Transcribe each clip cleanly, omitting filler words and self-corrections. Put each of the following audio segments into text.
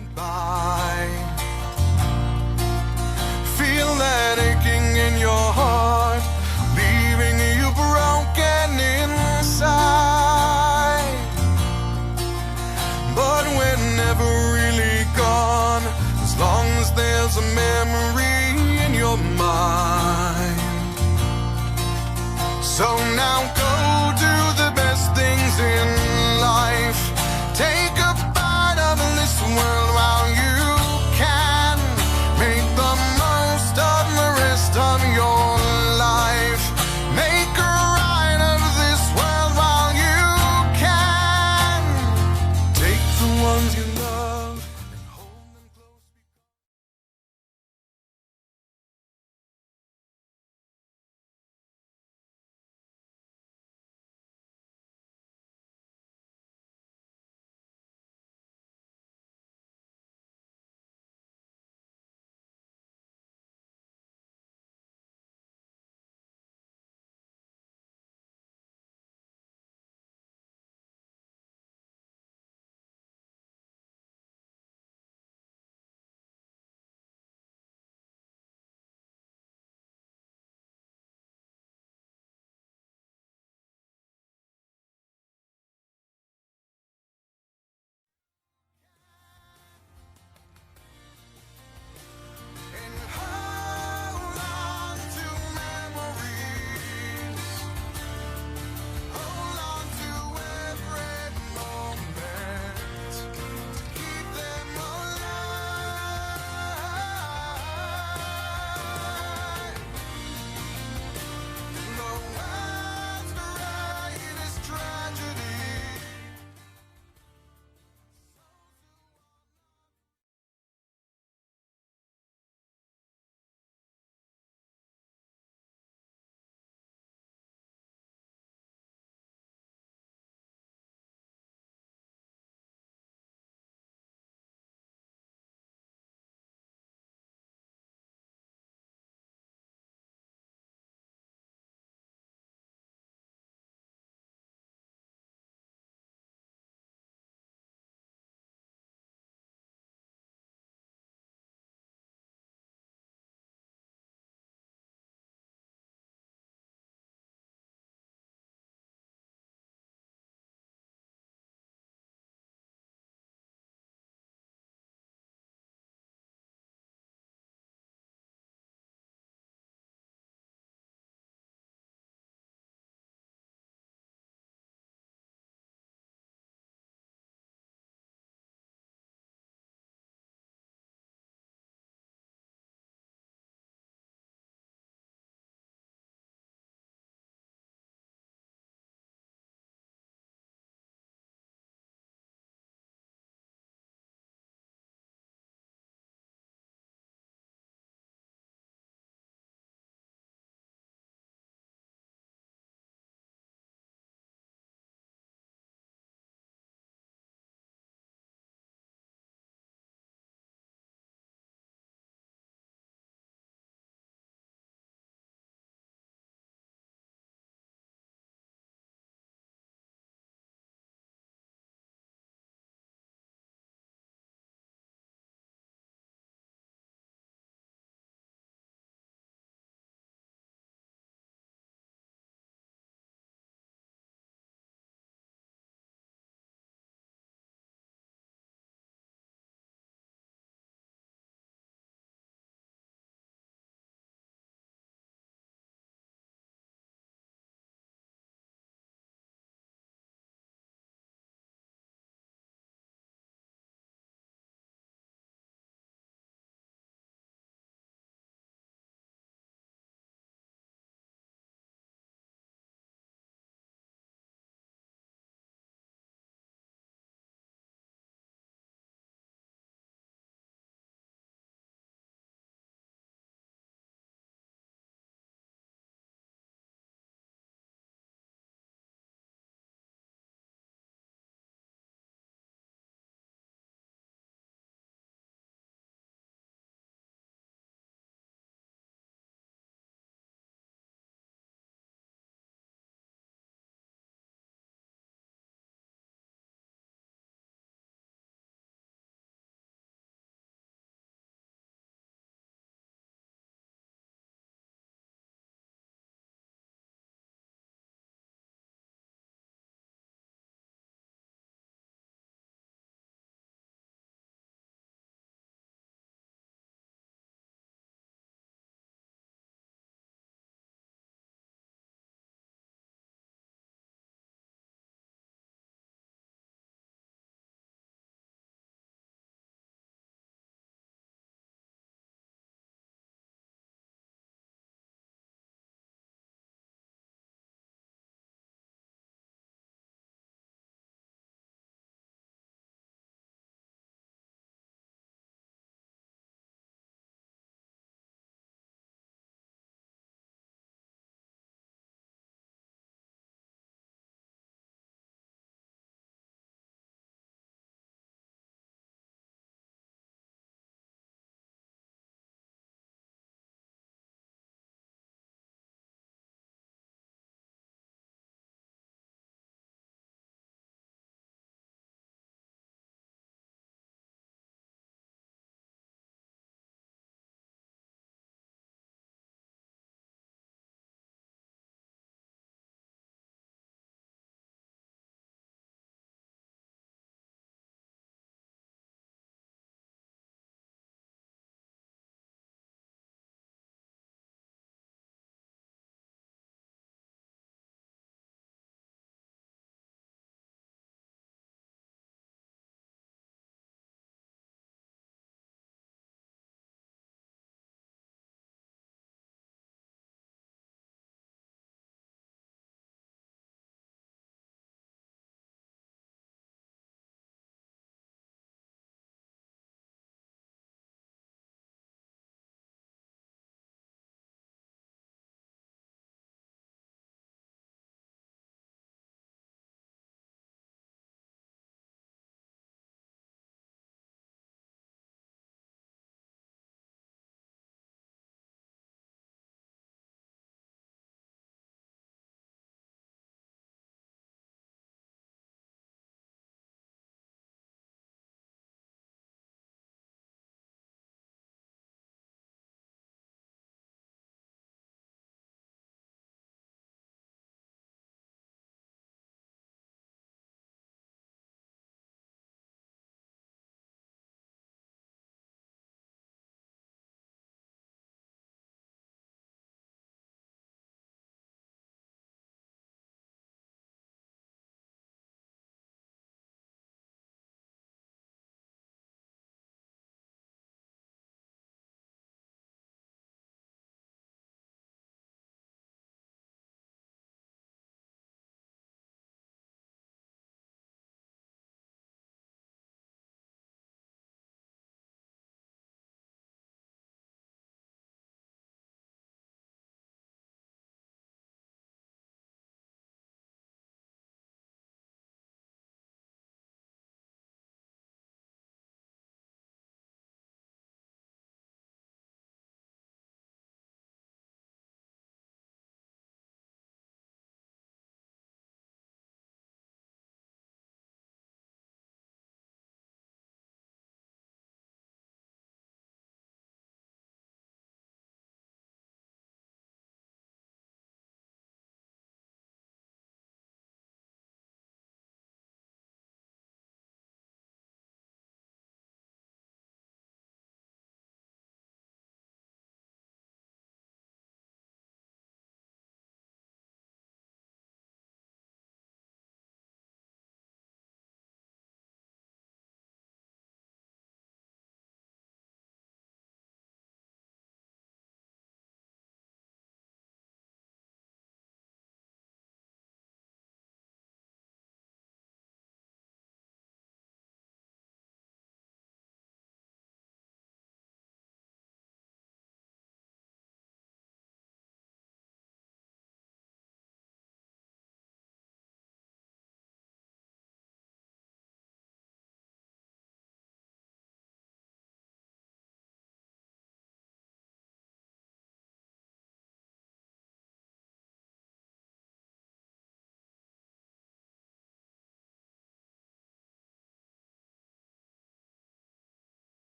goodbye. Feel that aching in your heart, leaving you broken inside. But we're never really gone, as long as there's a memory in your mind. So now go do the best things in life. Take a part of this world while you can. Make the most of the rest of your life. Make a ride of this world while you can. Take the ones you love and hold them close.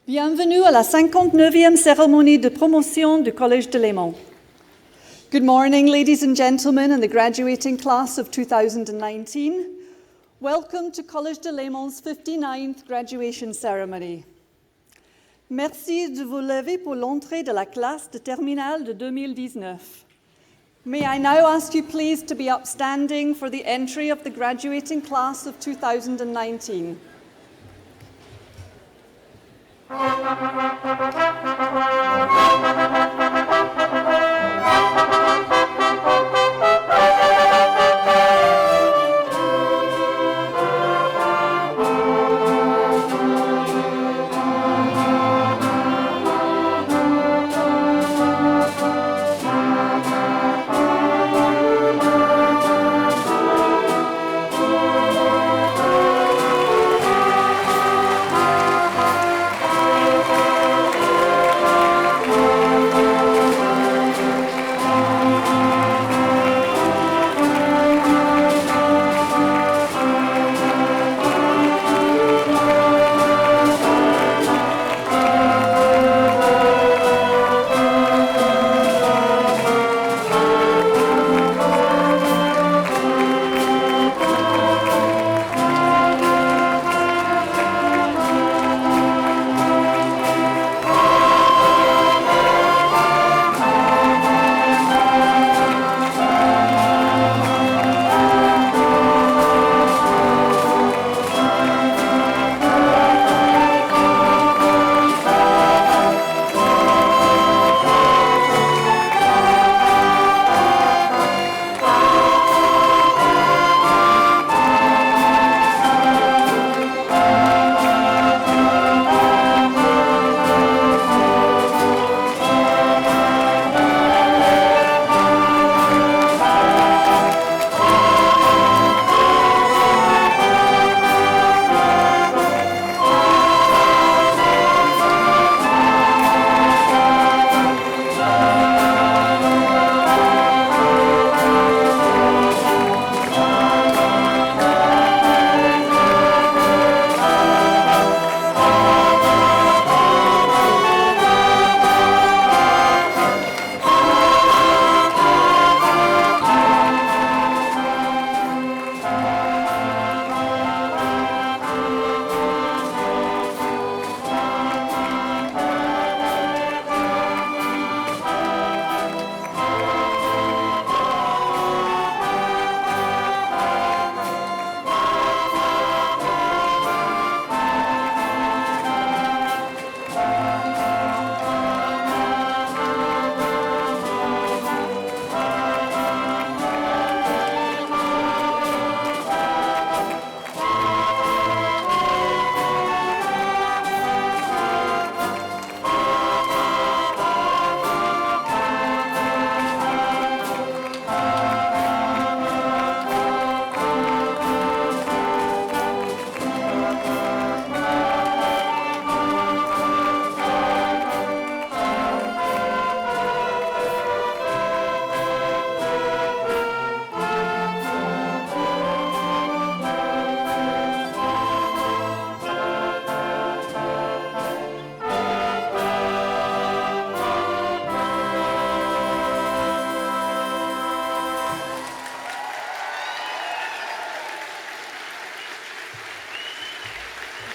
Bienvenue à la 59e cérémonie de promotion du Collège de Léman. Good morning, ladies and gentlemen, and the graduating class of 2019. Welcome to Collège de Léman's 59th graduation ceremony. Merci de vous lever pour l'entrée de la classe de terminale de 2019. May I now ask you please to be upstanding for the entry of the graduating class of 2019.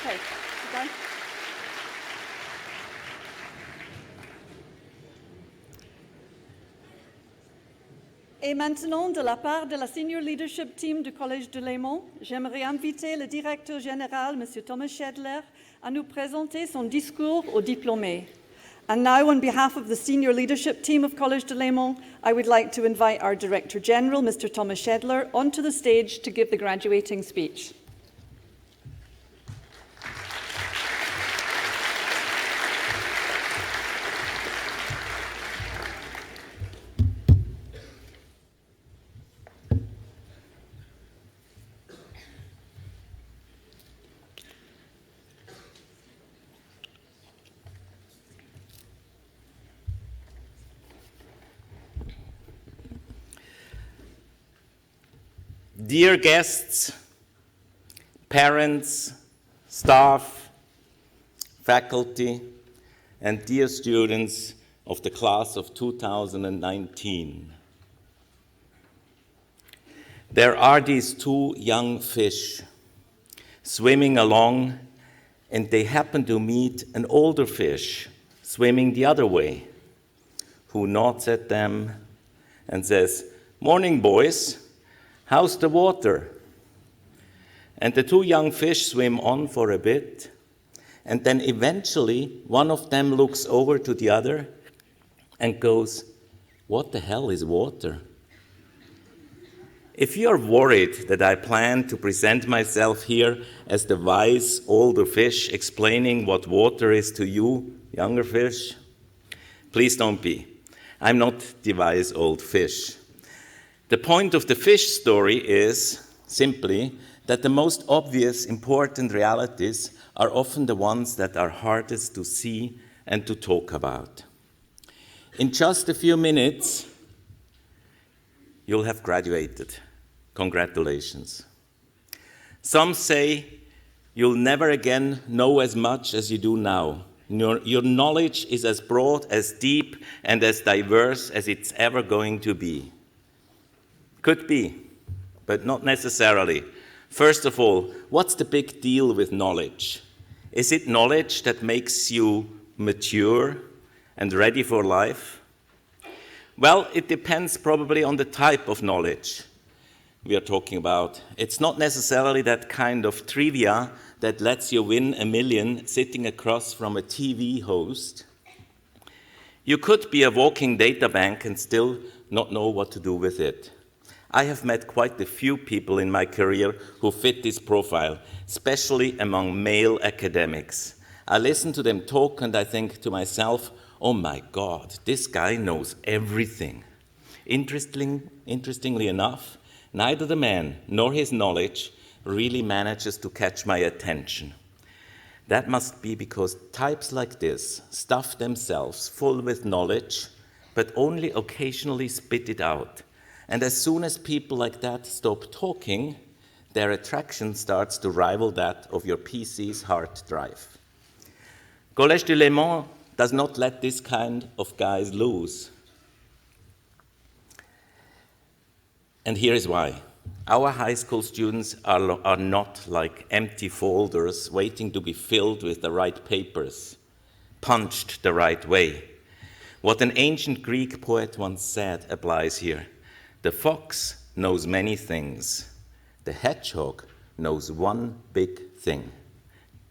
Okay, done? Et maintenant, de la part de la Senior Leadership Team du Collège de Léman, j'aimerais inviter le directeur général, M. Thomas Schedler, à nous présenter son discours aux diplômés. And now, on behalf of the Senior Leadership Team of Collège de Léman, I would like to invite our Director General, Mr. Thomas Schedler, onto the stage to give the graduating speech. Dear guests, parents, staff, faculty, and dear students of the class of 2019. There are these two young fish swimming along, and they happen to meet an older fish swimming the other way, who nods at them and says, "Morning, boys, how's the water?" And the two young fish swim on for a bit, and then eventually one of them looks over to the other and goes, "What the hell is water?" If you're worried that I plan to present myself here as the wise older fish explaining what water is to you, younger fish, please don't be. I'm not the wise old fish. The point of the fish story is simply that the most obvious, important realities are often the ones that are hardest to see and to talk about. In just a few minutes, you'll have graduated. Congratulations. Some say you'll never again know as much as you do now. Your knowledge is as broad, as deep, and as diverse as it's ever going to be. Could be, but not necessarily. First of all, what's the big deal with knowledge? Is it knowledge that makes you mature and ready for life? Well, it depends probably on the type of knowledge we are talking about. It's not necessarily that kind of trivia that lets you win $1 million sitting across from a TV host. You could be a walking data bank and still not know what to do with it. I have met quite a few people in my career who fit this profile, especially among male academics. I listen to them talk and I think to myself, oh my God, this guy knows everything. Interestingly enough, neither the man nor his knowledge really manages to catch my attention. That must be because types like this stuff themselves full with knowledge, but only occasionally spit it out. And as soon as people like that stop talking, their attraction starts to rival that of your PC's hard drive. Collège de Léman does not let this kind of guys loose. And here is why. Our high school students are not like empty folders waiting to be filled with the right papers, punched the right way. What an ancient Greek poet once said applies here. The fox knows many things. The hedgehog knows one big thing.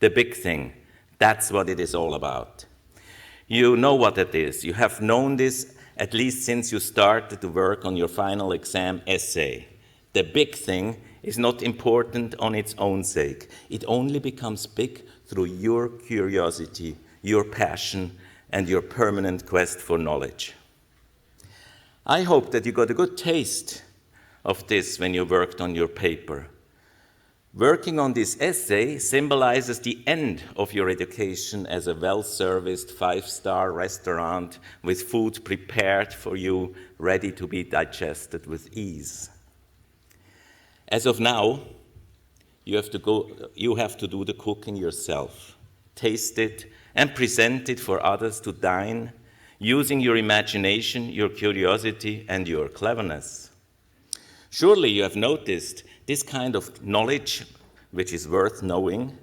The big thing, that's what it is all about. You know what it is. You have known this at least since you started to work on your final exam essay. The big thing is not important on its own sake. It only becomes big through your curiosity, your passion, and your permanent quest for knowledge. I hope that you got a good taste of this when you worked on your paper. Working on this essay symbolizes the end of your education as a well-serviced 5-star restaurant with food prepared for you, ready to be digested with ease. As of now, you have to do the cooking yourself, taste it, and present it for others to dine, using your imagination, your curiosity, and your cleverness. Surely you have noticed this kind of knowledge, which is worth knowing,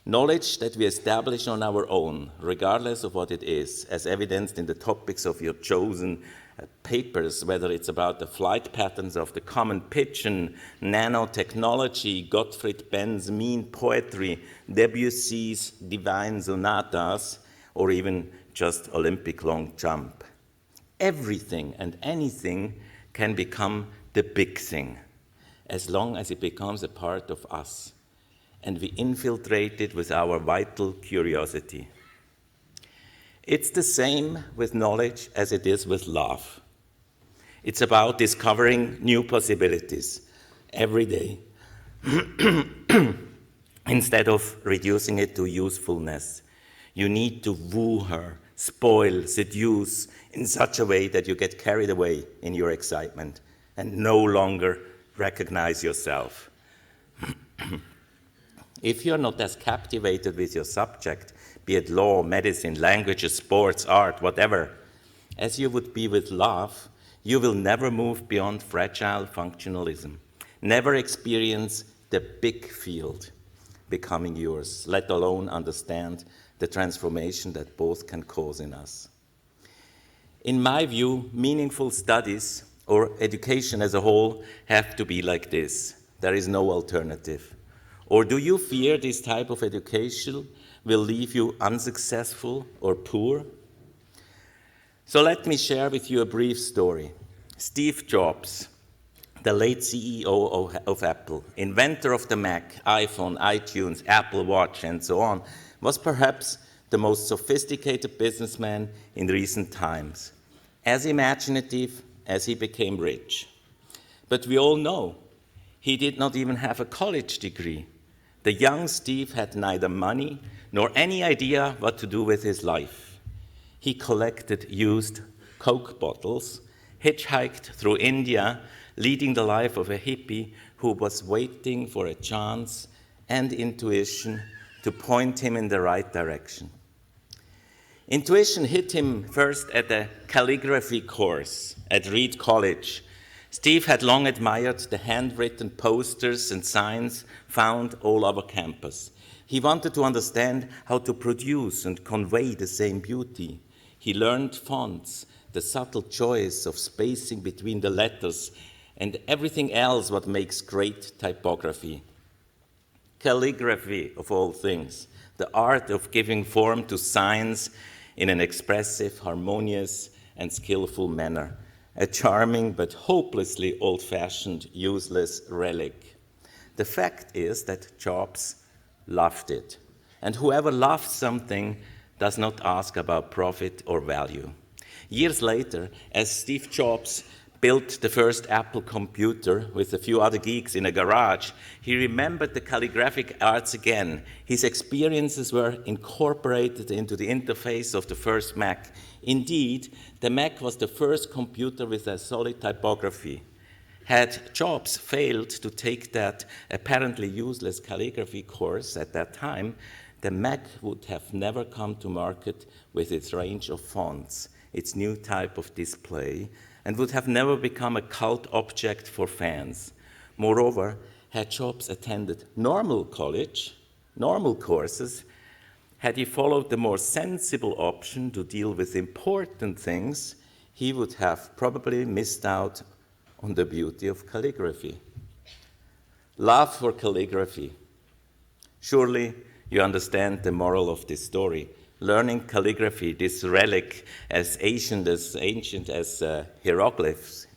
knowledge that we establish on our own, regardless of what it is, as evidenced in the topics of your chosen papers, whether it's about the flight patterns of the common pigeon, nanotechnology, Gottfried Benn's mean poetry, Debussy's divine sonatas, or even just Olympic long jump. Everything and anything can become the big thing, as long as it becomes a part of us, and we infiltrate it with our vital curiosity. It's the same with knowledge as it is with love. It's about discovering new possibilities every day, instead of reducing it to usefulness. You need to woo her, spoil, seduce in such a way that you get carried away in your excitement and no longer recognize yourself. If you're not as captivated with your subject be it law, medicine, languages, sports, art, whatever. As you would be with love, you will never move beyond fragile functionalism, never experience the big field becoming yours, let alone understand the transformation that both can cause in us. In my view, meaningful studies or education as a whole have to be like this. There is no alternative. Or do you fear this type of education will leave you unsuccessful or poor? So let me share with you a brief story. Steve Jobs, the late CEO of Apple, inventor of the Mac, iPhone, iTunes, Apple Watch, and so on, was perhaps the most sophisticated businessman in recent times, as imaginative as he became rich. But we all know he did not even have a college degree. The young Steve had neither money nor any idea what to do with his life. He collected used Coke bottles, hitchhiked through India, leading the life of a hippie who was waiting for a chance and intuition to point him in the right direction. Intuition hit him first at a calligraphy course at Reed College. Steve had long admired the handwritten posters and signs found all over campus. He wanted to understand how to produce and convey the same beauty. He learned fonts, the subtle choice of spacing between the letters, and everything else what makes great typography. Calligraphy, of all things, the art of giving form to signs in an expressive, harmonious, and skillful manner, a charming but hopelessly old-fashioned, useless relic. The fact is that Jobs loved it, and whoever loves something does not ask about profit or value. Years later, as Steve Jobs built the first Apple computer with a few other geeks in a garage, he remembered the calligraphic arts again. His experiences were incorporated into the interface of the first Mac. Indeed, the Mac was the first computer with a solid typography. Had Jobs failed to take that apparently useless calligraphy course at that time, the Mac would have never come to market with its range of fonts, its new type of display, and would have never become a cult object for fans. Moreover, had Jobs attended normal college, normal courses, had he followed the more sensible option to deal with important things, he would have probably missed out on the beauty of calligraphy. Love for calligraphy. Surely you understand the moral of this story. Learning calligraphy, this relic as ancient as hieroglyphs,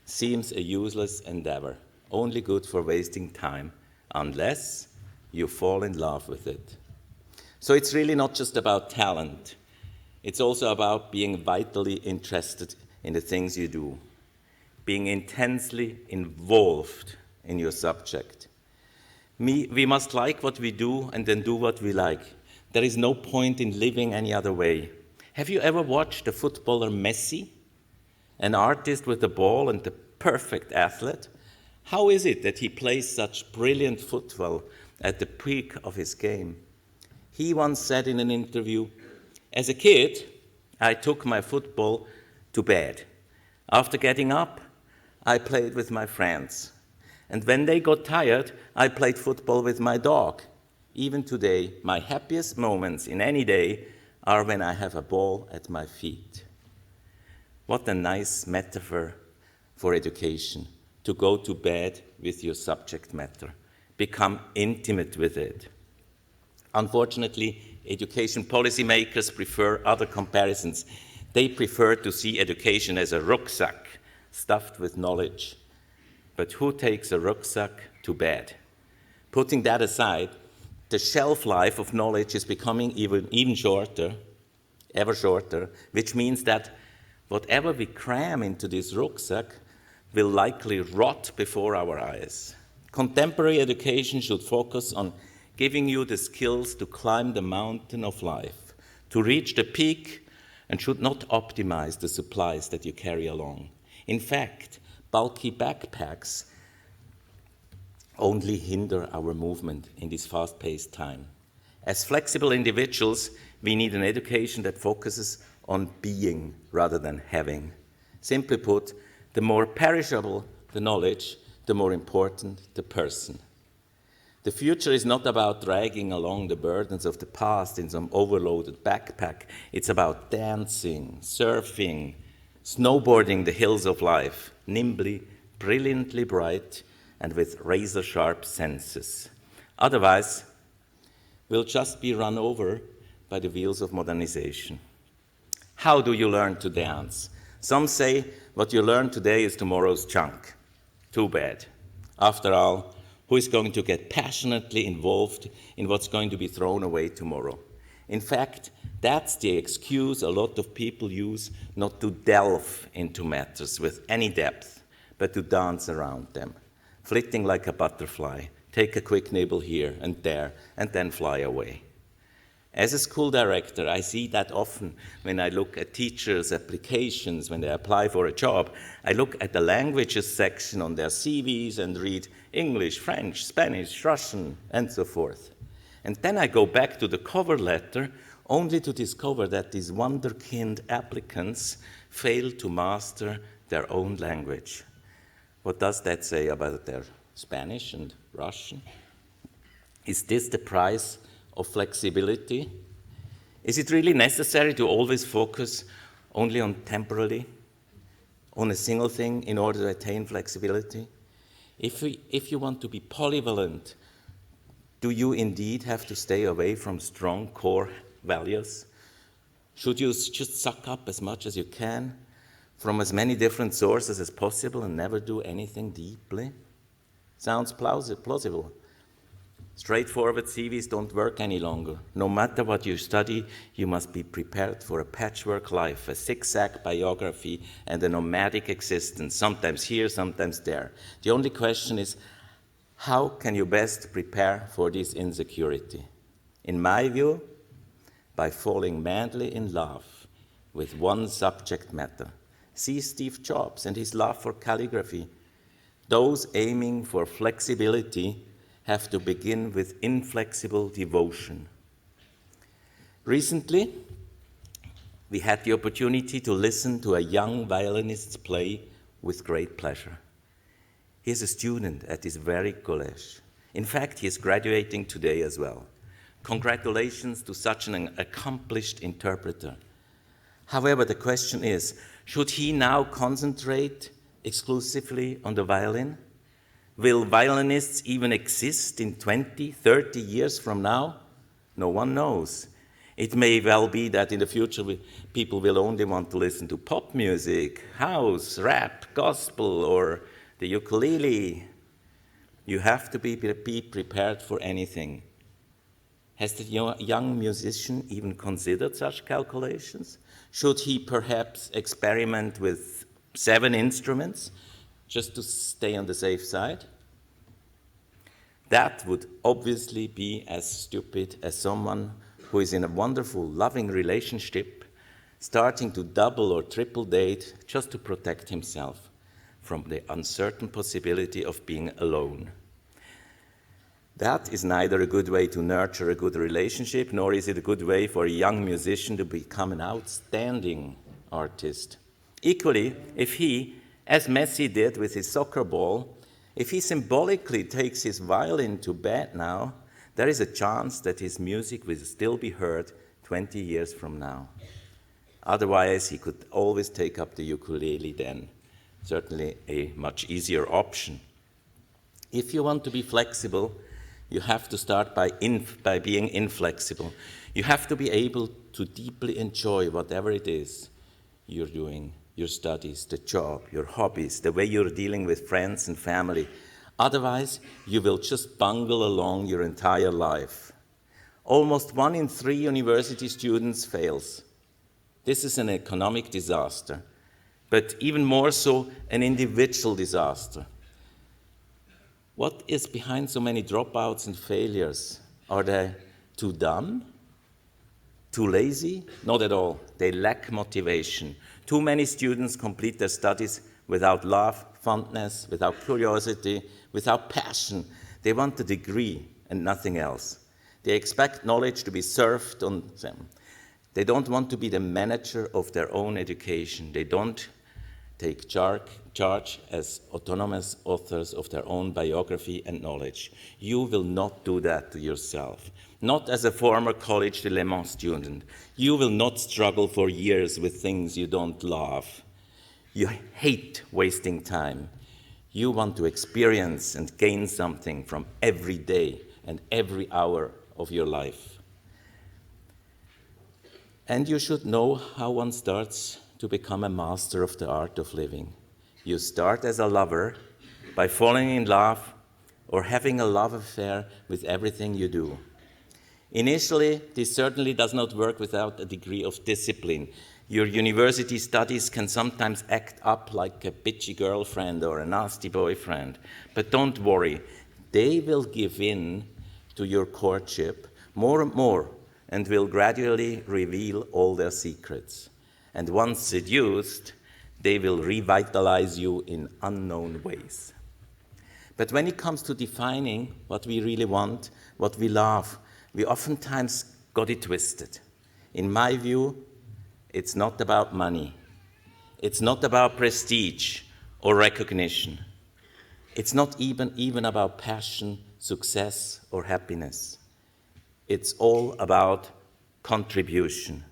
seems a useless endeavor, only good for wasting time, unless you fall in love with it. So it's really not just about talent. It's also about being vitally interested in the things you do, being intensely involved in your subject. We must like what we do and then do what we like. There is no point in living any other way. Have you ever watched the footballer Messi, an artist with a ball and the perfect athlete? How is it that he plays such brilliant football at the peak of his game? He once said in an interview, "As a kid, I took my football to bed. After getting up, I played with my friends. And when they got tired, I played football with my dog. Even today, my happiest moments in any day are when I have a ball at my feet." What a nice metaphor for education, to go to bed with your subject matter, become intimate with it. Unfortunately, education policymakers prefer other comparisons. They prefer to see education as a rucksack stuffed with knowledge. But who takes a rucksack to bed? Putting that aside, the shelf life of knowledge is becoming even shorter, ever shorter, which means that whatever we cram into this rucksack will likely rot before our eyes. Contemporary education should focus on giving you the skills to climb the mountain of life, to reach the peak, and should not optimize the supplies that you carry along. In fact, bulky backpacks only hinder our movement in this fast-paced time. As flexible individuals, we need an education that focuses on being rather than having. Simply put, the more perishable the knowledge, the more important the person. The future is not about dragging along the burdens of the past in some overloaded backpack. It's about dancing, surfing, snowboarding the hills of life, nimbly, brilliantly bright, and with razor-sharp senses. Otherwise, we'll just be run over by the wheels of modernization. How do you learn to dance? Some say what you learn today is tomorrow's junk. Too bad. After all, who is going to get passionately involved in what's going to be thrown away tomorrow? In fact, that's the excuse a lot of people use not to delve into matters with any depth, but to dance around them, flitting like a butterfly, take a quick nibble here and there, and then fly away. As a school director, I see that often when I look at teachers' applications, when they apply for a job. I look at the languages section on their CVs and read English, French, Spanish, Russian, and so forth. And then I go back to the cover letter only to discover that these wonderkind applicants fail to master their own language. What does that say about their Spanish and Russian? Is this the price of flexibility? Is it really necessary to always focus only on temporally, on a single thing in order to attain flexibility? If you want to be polyvalent, do you indeed have to stay away from strong core values? Should you just suck up as much as you can from as many different sources as possible and never do anything deeply? Sounds plausible. Straightforward CVs don't work any longer. No matter what you study, you must be prepared for a patchwork life, a zigzag biography, and a nomadic existence, sometimes here, sometimes there. The only question is, how can you best prepare for this insecurity? In my view, by falling madly in love with one subject matter. See Steve Jobs and his love for calligraphy. Those aiming for flexibility have to begin with inflexible devotion. Recently, we had the opportunity to listen to a young violinist play with great pleasure. He is a student at this very college. In fact, he is graduating today as well. Congratulations to such an accomplished interpreter. However, the question is, should he now concentrate exclusively on the violin? Will violinists even exist in 20, 30 years from now? No one knows. It may well be that in the future people will only want to listen to pop music, house, rap, gospel, or the ukulele. You have to be prepared for anything. Has the young musician even considered such calculations? Should he perhaps experiment with 7 instruments just to stay on the safe side? That would obviously be as stupid as someone who is in a wonderful, loving relationship starting to double or triple date just to protect himself from the uncertain possibility of being alone. That is neither a good way to nurture a good relationship, nor is it a good way for a young musician to become an outstanding artist. Equally, if he, as Messi did with his soccer ball, if he symbolically takes his violin to bed now, there is a chance that his music will still be heard 20 years from now. Otherwise, he could always take up the ukulele then. Certainly a much easier option. If you want to be flexible, you have to start by being inflexible. You have to be able to deeply enjoy whatever it is you're doing, your studies, the job, your hobbies, the way you're dealing with friends and family. Otherwise, you will just bungle along your entire life. Almost 1 in 3 university students fails. This is an economic disaster, but even more so, an individual disaster. What is behind so many dropouts and failures? Are they too dumb? Too lazy? Not at all. They lack motivation. Too many students complete their studies without love, fondness, without curiosity, without passion. They want a degree and nothing else. They expect knowledge to be served on them. They don't want to be the manager of their own education. They don't take charge as autonomous authors of their own biography and knowledge. You will not do that to yourself. Not as a former Collège de Léman student. You will not struggle for years with things you don't love. You hate wasting time. You want to experience and gain something from every day and every hour of your life. And you should know how one starts to become a master of the art of living. You start as a lover by falling in love or having a love affair with everything you do. Initially, this certainly does not work without a degree of discipline. Your university studies can sometimes act up like a bitchy girlfriend or a nasty boyfriend. But don't worry, they will give in to your courtship more and more and will gradually reveal all their secrets. And once seduced, they will revitalize you in unknown ways. But when it comes to defining what we really want, what we love, we oftentimes got it twisted. In my view, it's not about money. It's not about prestige or recognition. It's not even about passion, success, or happiness. It's all about contribution.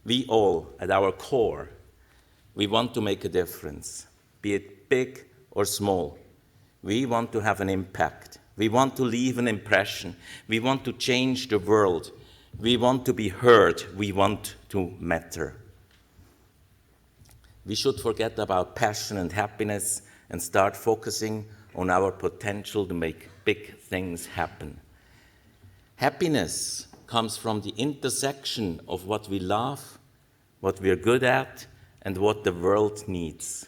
We all, at our core, we want to make a difference, be it big or small. We want to have an impact. We want to leave an impression. We want to change the world. We want to be heard. We want to matter. We should forget about passion and happiness and start focusing on our potential to make big things happen. Happiness comes from the intersection of what we love, what we're good at, and what the world needs.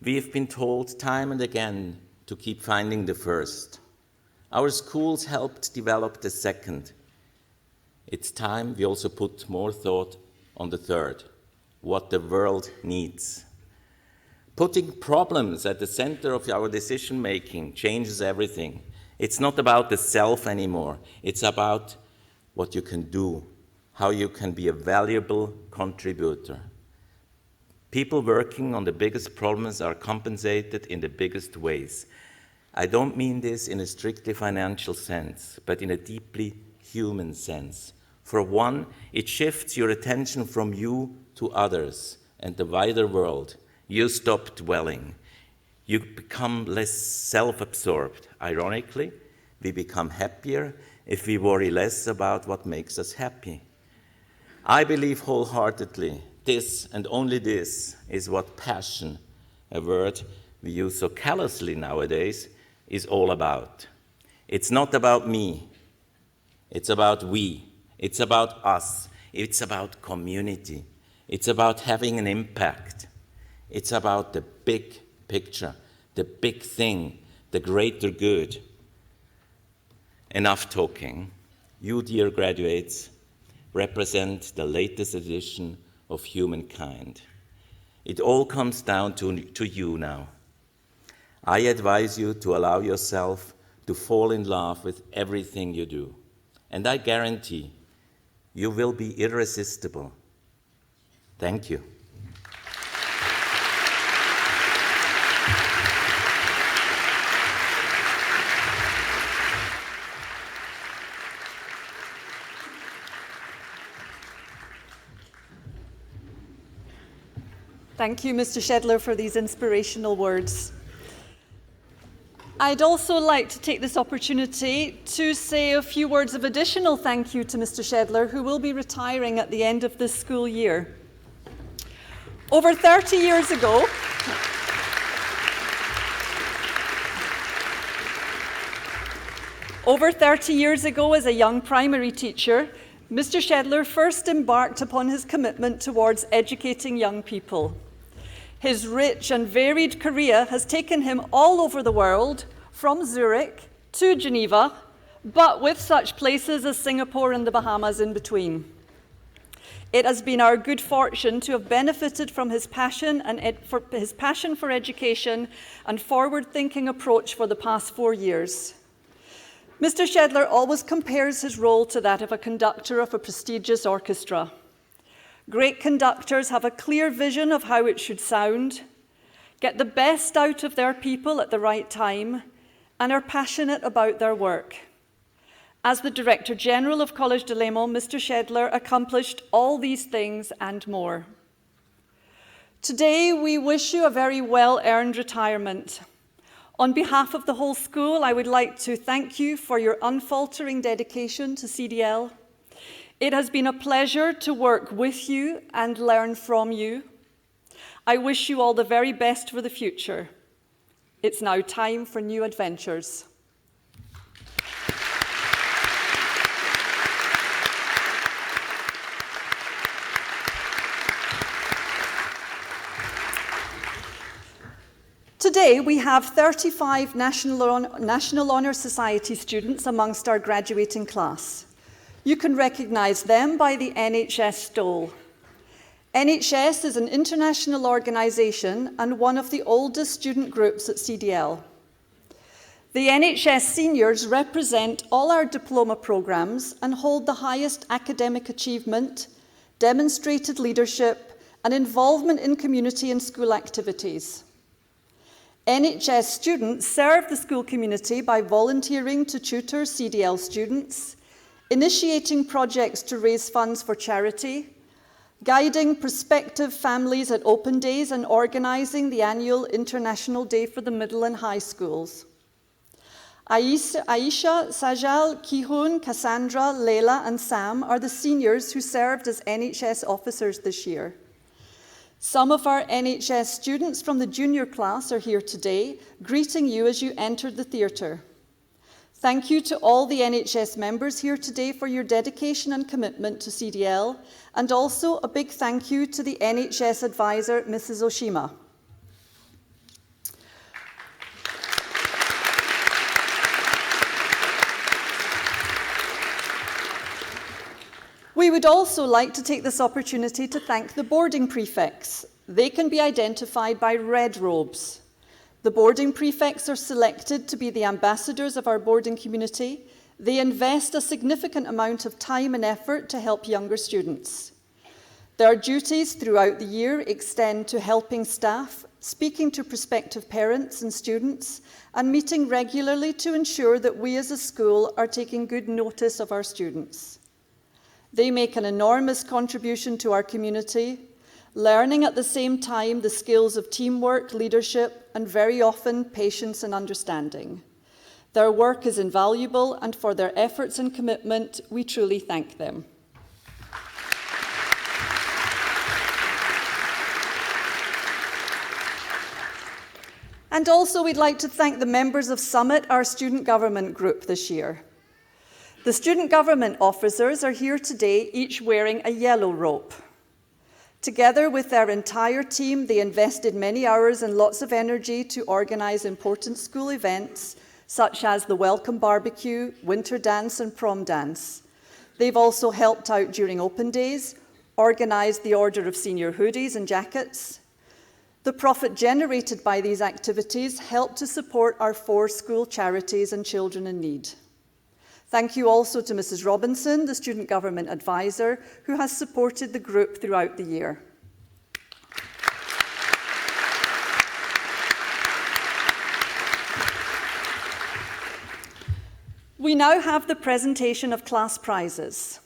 We have been told time and again to keep finding the first. Our schools helped develop the second. It's time we also put more thought on the third, what the world needs. Putting problems at the center of our decision-making changes everything. It's not about the self anymore. It's about what you can do, how you can be a valuable contributor. People working on the biggest problems are compensated in the biggest ways. I don't mean this in a strictly financial sense, but in a deeply human sense. For one, it shifts your attention from you to others and the wider world. You stop dwelling. You become less self-absorbed. Ironically, we become happier if we worry less about what makes us happy. I believe wholeheartedly this and only this is what passion, a word we use so callously nowadays, is all about. It's not about me. It's about we. It's about us. It's about community. It's about having an impact. It's about the big picture, the big thing, the greater good. Enough talking. You, dear graduates, represent the latest edition of humankind. It all comes down to you now. I advise you to allow yourself to fall in love with everything you do. And I guarantee you will be irresistible. Thank you. Thank you, Mr. Schedler, for these inspirational words. I'd also like to take this opportunity to say a few words of additional thank you to Mr. Schedler, who will be retiring at the end of this school year. Over 30 years ago, as a young primary teacher, Mr. Schedler first embarked upon his commitment towards educating young people. His rich and varied career has taken him all over the world, from Zurich to Geneva, but with such places as Singapore and the Bahamas in between. It has been our good fortune to have benefited from his passion for education and forward-thinking approach for the past 4 years. Mr. Shedler always compares his role to that of a conductor of a prestigious orchestra. Great conductors have a clear vision of how it should sound, get the best out of their people at the right time, and are passionate about their work. As the Director General of Collège de Léman, Mr. Shedler accomplished all these things and more. Today, we wish you a very well-earned retirement. On behalf of the whole school, I would like to thank you for your unfaltering dedication to CDL. It has been a pleasure to work with you and learn from you. I wish you all the very best for the future. It's now time for new adventures. Today, we have 35 National Honor Society students amongst our graduating class. You can recognise them by the NHS stole. NHS is an international organisation and one of the oldest student groups at CDL. The NHS seniors represent all our diploma programmes and hold the highest academic achievement, demonstrated leadership and involvement in community and school activities. NHS students serve the school community by volunteering to tutor CDL students, initiating projects to raise funds for charity, guiding prospective families at open days and organising the annual International Day for the middle and high schools. Aisha, Sajal, Kihun, Cassandra, Leila and Sam are the seniors who served as NHS officers this year. Some of our NHS students from the junior class are here today, greeting you as you entered the theatre. Thank you to all the NHS members here today for your dedication and commitment to CDL, and also a big thank you to the NHS advisor, Mrs. Oshima. We would also like to take this opportunity to thank the boarding prefects. They can be identified by red robes. The boarding prefects are selected to be the ambassadors of our boarding community. They invest a significant amount of time and effort to help younger students. Their duties throughout the year extend to helping staff, speaking to prospective parents and students, and meeting regularly to ensure that we as a school are taking good notice of our students. They make an enormous contribution to our community, learning at the same time the skills of teamwork, leadership, and very often patience and understanding. Their work is invaluable, and for their efforts and commitment, we truly thank them. And also, we'd like to thank the members of Summit, our student government group this year. The student government officers are here today, each wearing a yellow rope. Together with their entire team, they invested many hours and lots of energy to organise important school events, such as the Welcome Barbecue, Winter Dance and Prom Dance. They've also helped out during open days, organised the order of senior hoodies and jackets. The profit generated by these activities helped to support our 4 school charities and children in need. Thank you also to Mrs. Robinson, the Student Government Advisor, who has supported the group throughout the year. We now have the presentation of class prizes.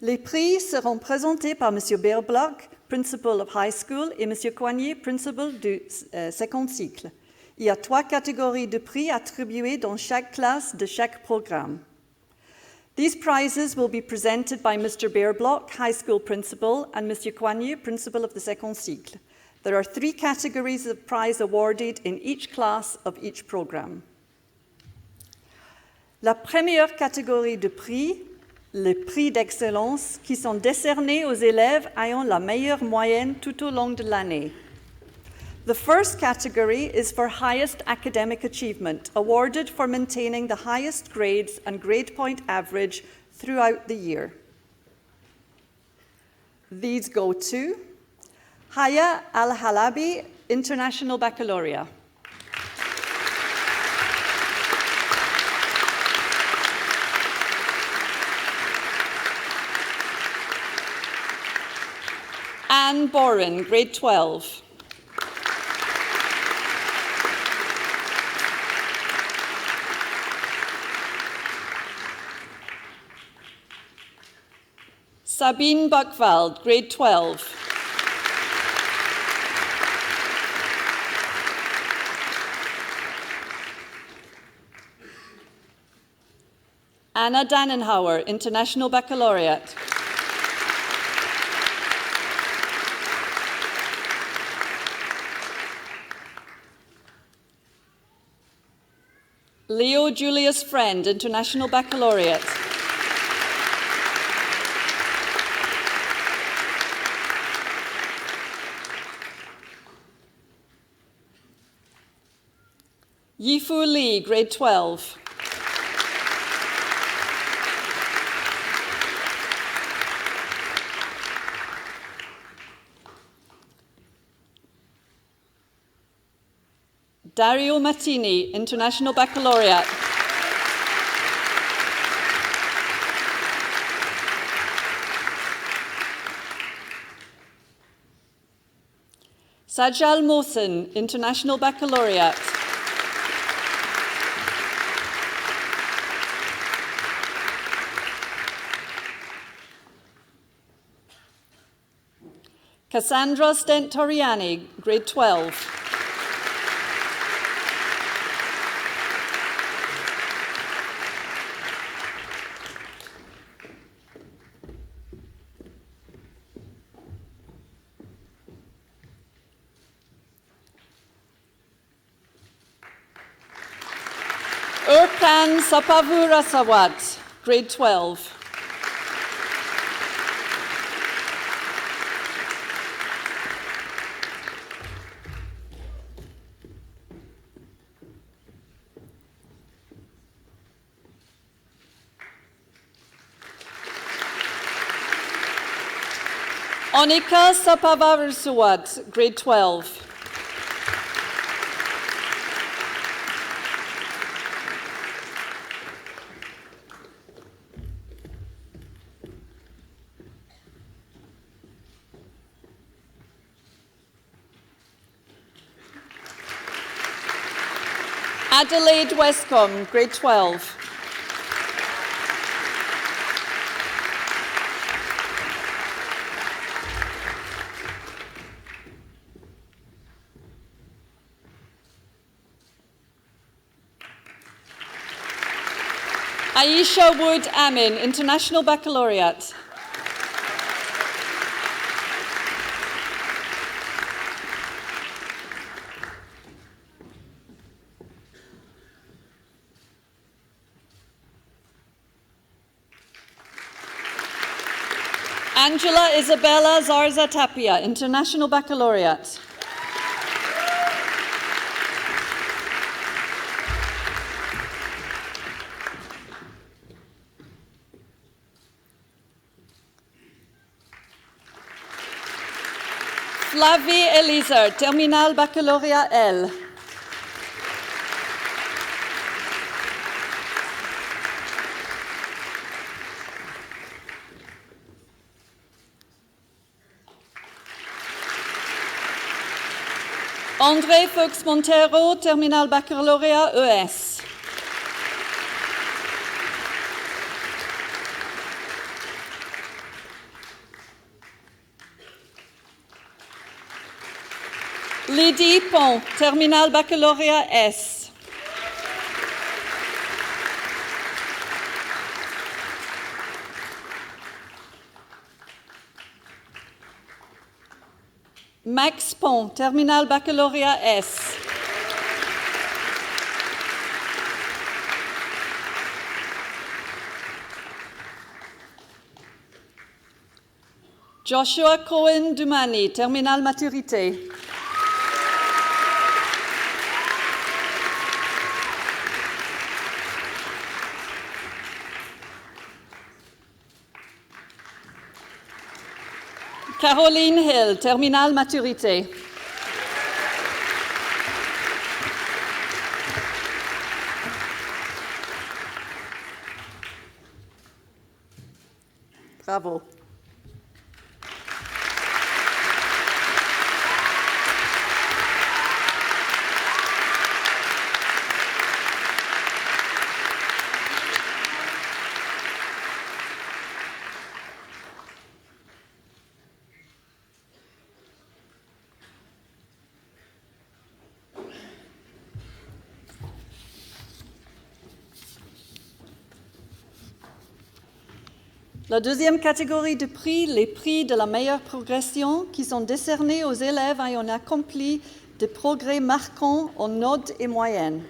Les prix seront présentés par Monsieur Beerblock, Principal of High School, et Monsieur Coignet, Principal du second cycle. Il y a 3 catégories de prix attribuées dans chaque classe de chaque programme. These prizes will be presented by Mr. Beerblock, High School Principal, and Monsieur Coignet, Principal of the second cycle. There are 3 categories of prize awarded in each class of each programme. La première catégorie de prix, les prix d'excellence, qui sont décernés aux élèves ayant la meilleure moyenne tout au long de l'année. The first category is for highest academic achievement, awarded for maintaining the highest grades and grade point average throughout the year. These go to Haya Al-Halabi, International Baccalaureate. Anne Boren, grade 12. Sabine Buchwald, grade 12. Anna Dannenhauer, International Baccalaureate. Leo Julius Friend, International Baccalaureate. Yifu Li, grade 12. Dario Mattini, International Baccalaureate. Sajal Mohsen, International Baccalaureate. Cassandra Stentoriani, grade 12. Urkan Sapavurasawat, grade 12. Onika Sapavarusuwat, grade 12. Adelaide Westcombe, grade 12. Aisha Wood Amin, International Baccalaureate. Angela Isabella Zarza Tapia, International Baccalaureate. Flavie Elizer, Terminal Baccalauréat L. André Fuchs Montero, Terminal Baccalauréat ES. Lydie Pont, Terminal Baccalauréat S. Max Pont, Terminal Baccalauréat S. Joshua Cohen Dumani, Terminal Maturité. Caroline Hill, Terminal Maturité. Bravo. La deuxième catégorie de prix, les prix de la meilleure progression, qui sont décernés aux élèves ayant accompli des progrès marquants en notes et moyennes.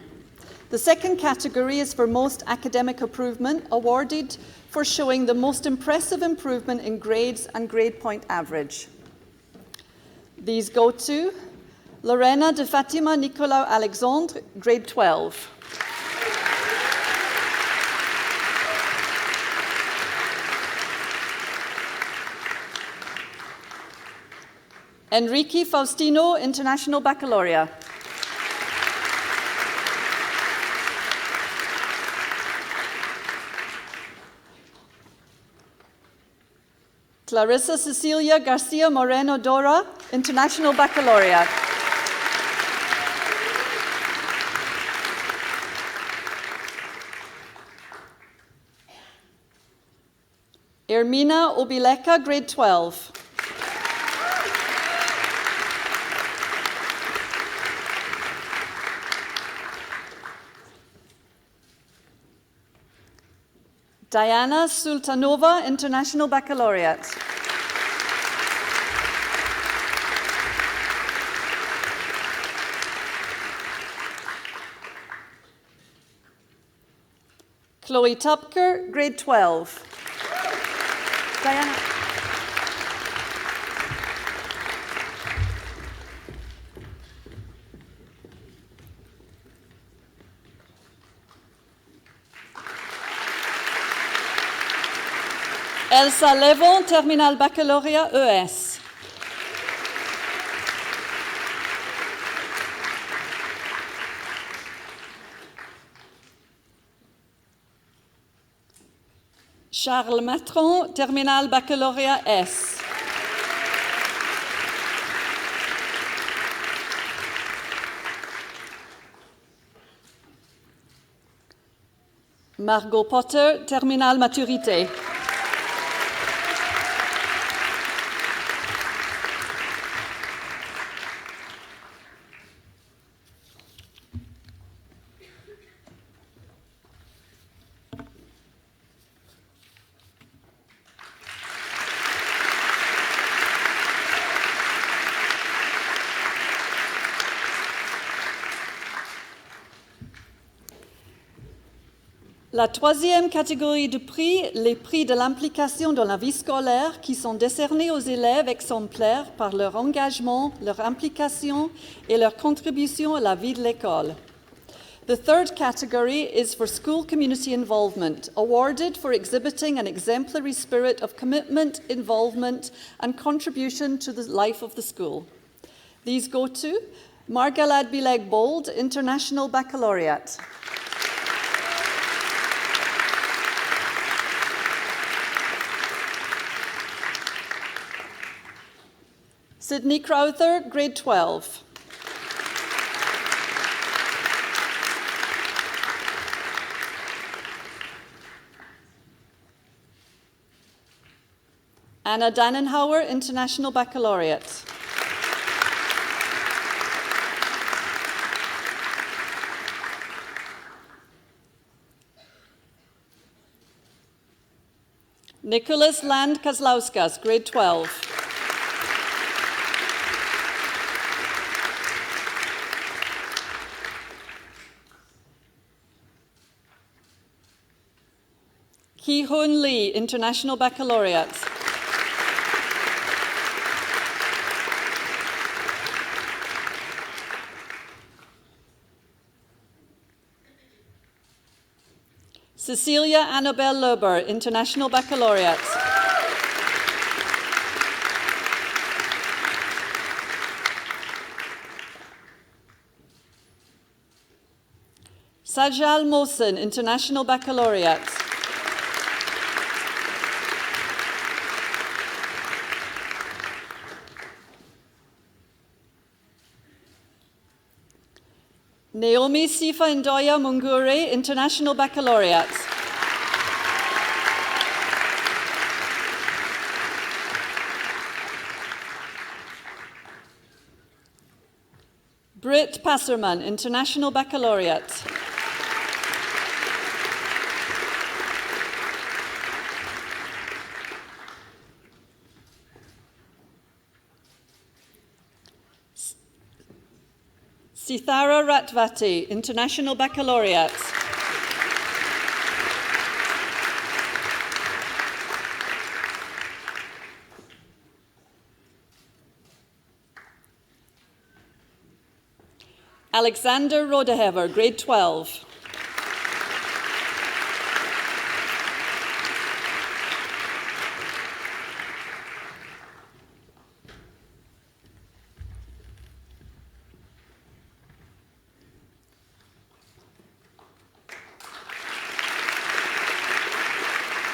The second category is for most academic improvement, awarded for showing the most impressive improvement in grades and grade point average. These go to Lorena de Fatima Nicolau Alexandre, grade 12. Enrique Faustino, International Baccalaureate. Clarissa Cecilia Garcia Moreno Dora, International Baccalaureate. Ermina Obileka, grade 12. Diana Sultanova, International Baccalaureate. Chloe Tupker, grade 12. Diana. Elsa Levon, Terminal Baccalauréat ES. Charles Matron, Terminal Baccalauréat S. Margot Potter, Terminal Maturité. La troisième catégorie de prix, les prix de l'implication dans la vie scolaire qui sont décernés aux élèves exemplaires par leur engagement, leur implication et leur contribution à la vie de l'école. The third category is for school community involvement, awarded for exhibiting an exemplary spirit of commitment, involvement and contribution to the life of the school. These go to Margalad Bileg Bold, International Baccalaureate. Sydney Crowther, grade 12. Anna Dannenhauer, International Baccalaureate. Nicholas Land Kozlauskas, grade 12. Ki-Hoon Lee, International Baccalaureate. Cecilia Annabelle Lober, International Baccalaureate. Sajal Mohsen, International Baccalaureate. Naomi Sifa Ndoya Mungure, International Baccalaureate. Britt Passerman, International Baccalaureate. Sithara Ratvati, International Baccalaureate. Alexander Rodehever, Grade 12.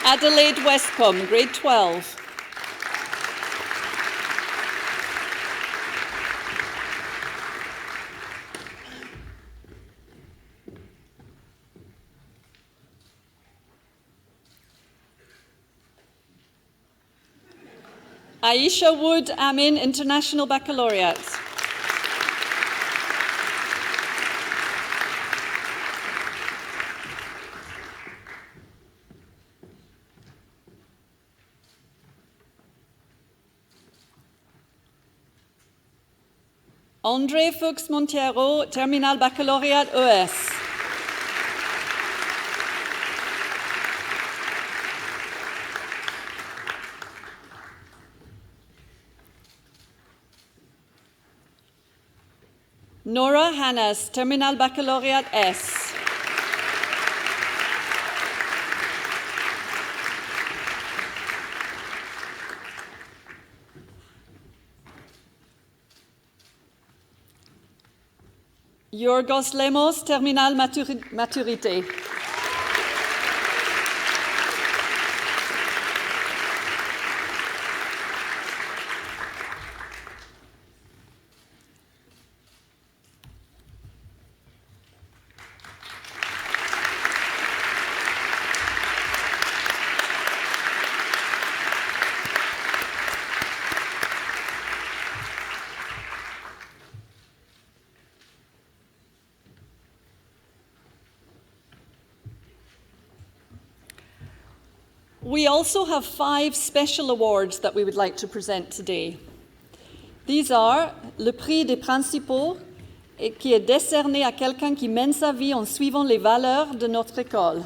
Adelaide Westcombe, Grade 12. Aisha Wood Amin, International Baccalaureate. André Fuchs Monteiro, Terminal Baccalaureate ES. Nora Hannes, Terminal Baccalaureate S. Yorgos Lemos, Terminal Maturité. We also have 5 special awards that we would like to present today. These are le Prix des Principaux, qui est décerné à quelqu'un qui mène sa vie en suivant les valeurs de notre école.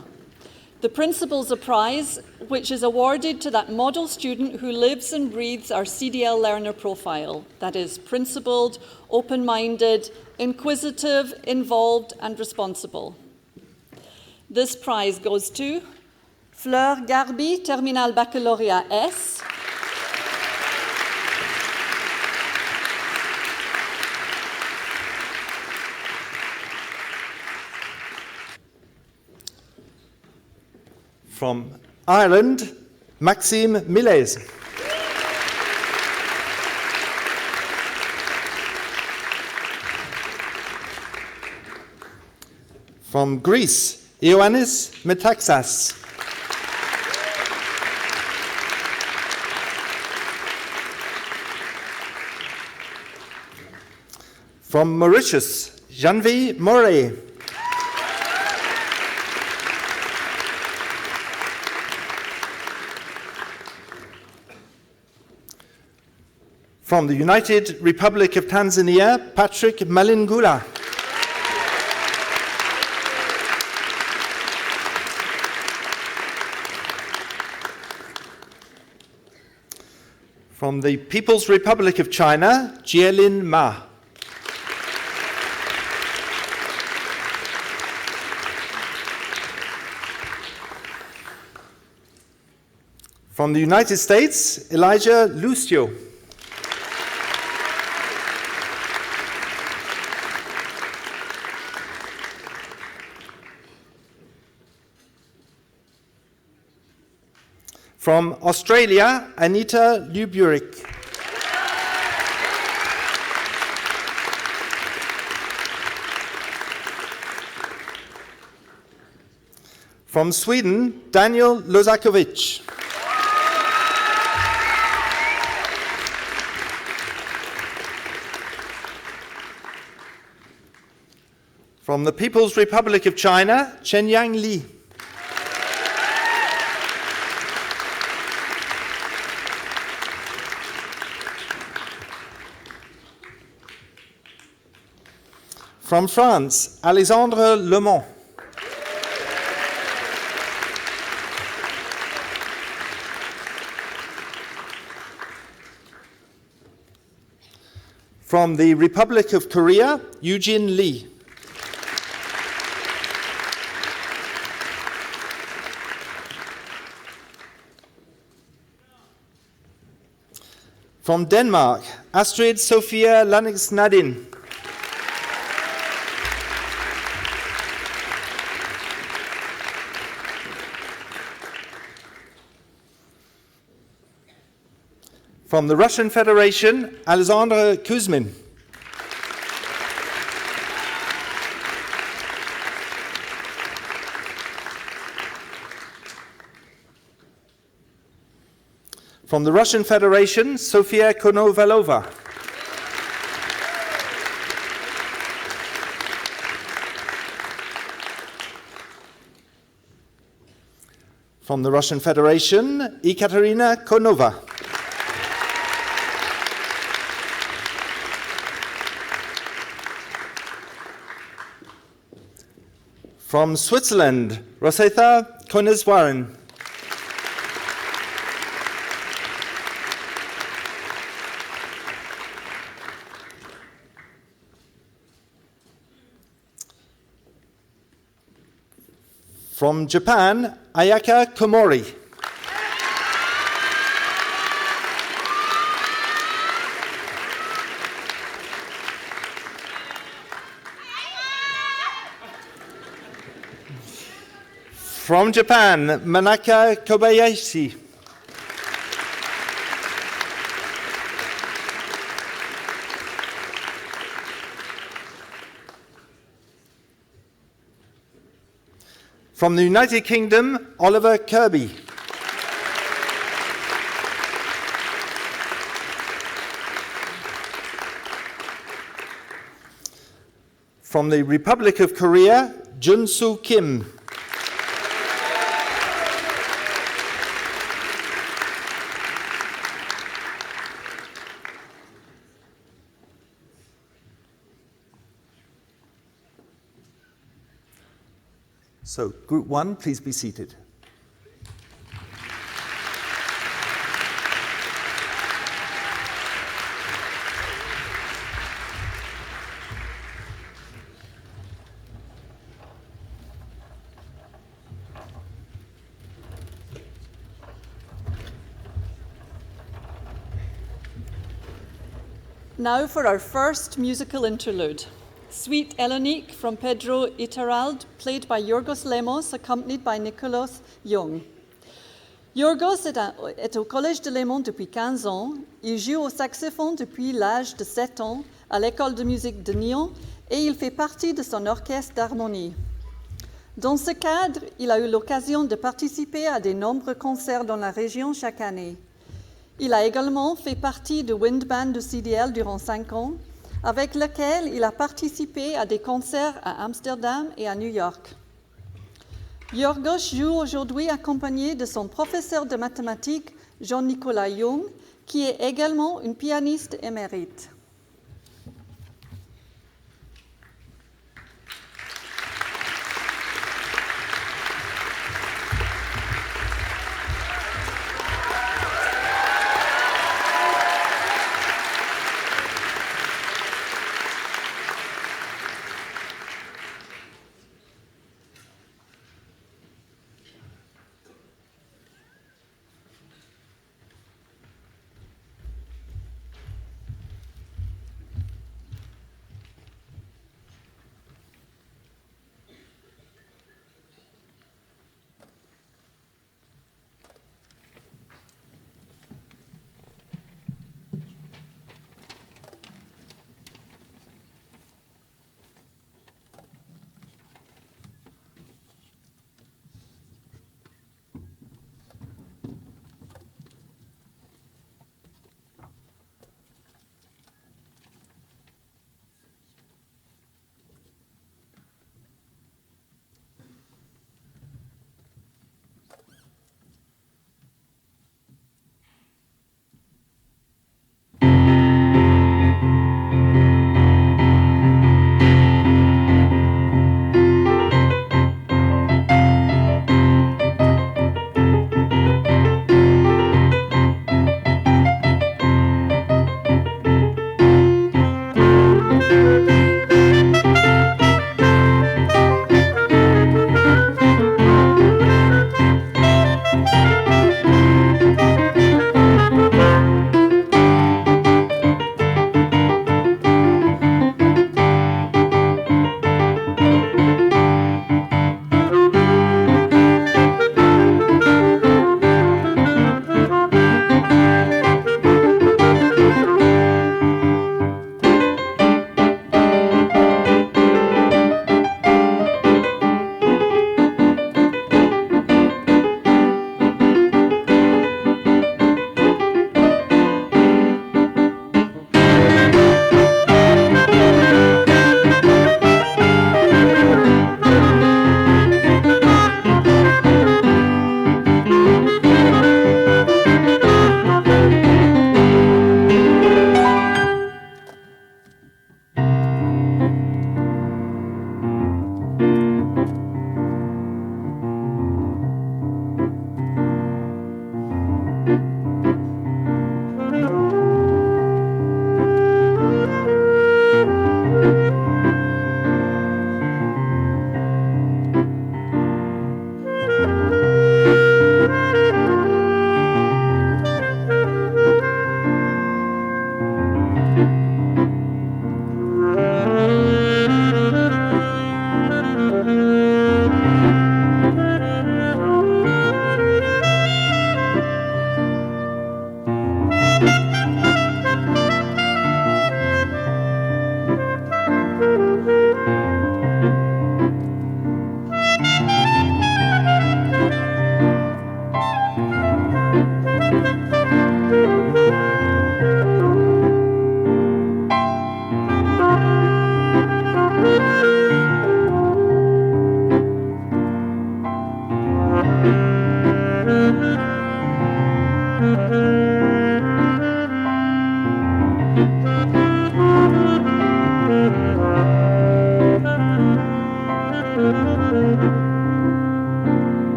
The Principal's a prize, which is awarded to that model student who lives and breathes our CDL learner profile, that is, principled, open-minded, inquisitive, involved, and responsible. This prize goes to Fleur Garbi, Terminal Baccalauréat S. From Ireland, Maxime Millez. From Greece, Ioannis Metaxas. From Mauritius, Janvi Moret. From the United Republic of Tanzania, Patrick Malingula. From the People's Republic of China, Jielin Ma. From the United States, Elijah Lucio. From Australia, Anita Luburic. From Sweden, Daniel Lozakovic. From the People's Republic of China, Chenyang Li. From France, Alexandre Léman. From the Republic of Korea, Eugene Lee. From Denmark, Astrid Sophia Lanix Nadin. From the Russian Federation, Alexander Kuzmin. From the Russian Federation, Sofia Konovalova. From the Russian Federation, Ekaterina Konova. From Switzerland, Rosetta Koneswaran. From Japan, Ayaka Komori. From Japan, Manaka Kobayashi. From the United Kingdom, Oliver Kirby. From the Republic of Korea, Junsu Kim. So, group one, please be seated. Now for our first musical interlude. Suite Hellenique from Pedro Iturralde, played by Yorgos Lemos, accompanied by Nicolas Young. Yorgos est au Collège de Léman depuis 15 ans. Il joue au saxophone depuis l'âge de 7 ans à l'école de musique de Nyon et il fait partie de son orchestre d'harmonie. Dans ce cadre, il a eu l'occasion de participer à de nombreux concerts dans la région chaque année. Il a également fait partie du Wind Band du CDL durant 5 ans, avec lequel il a participé à des concerts à Amsterdam et à New York. Yorgos joue aujourd'hui accompagné de son professeur de mathématiques, Jean-Nicolas Young, qui est également une pianiste émérite.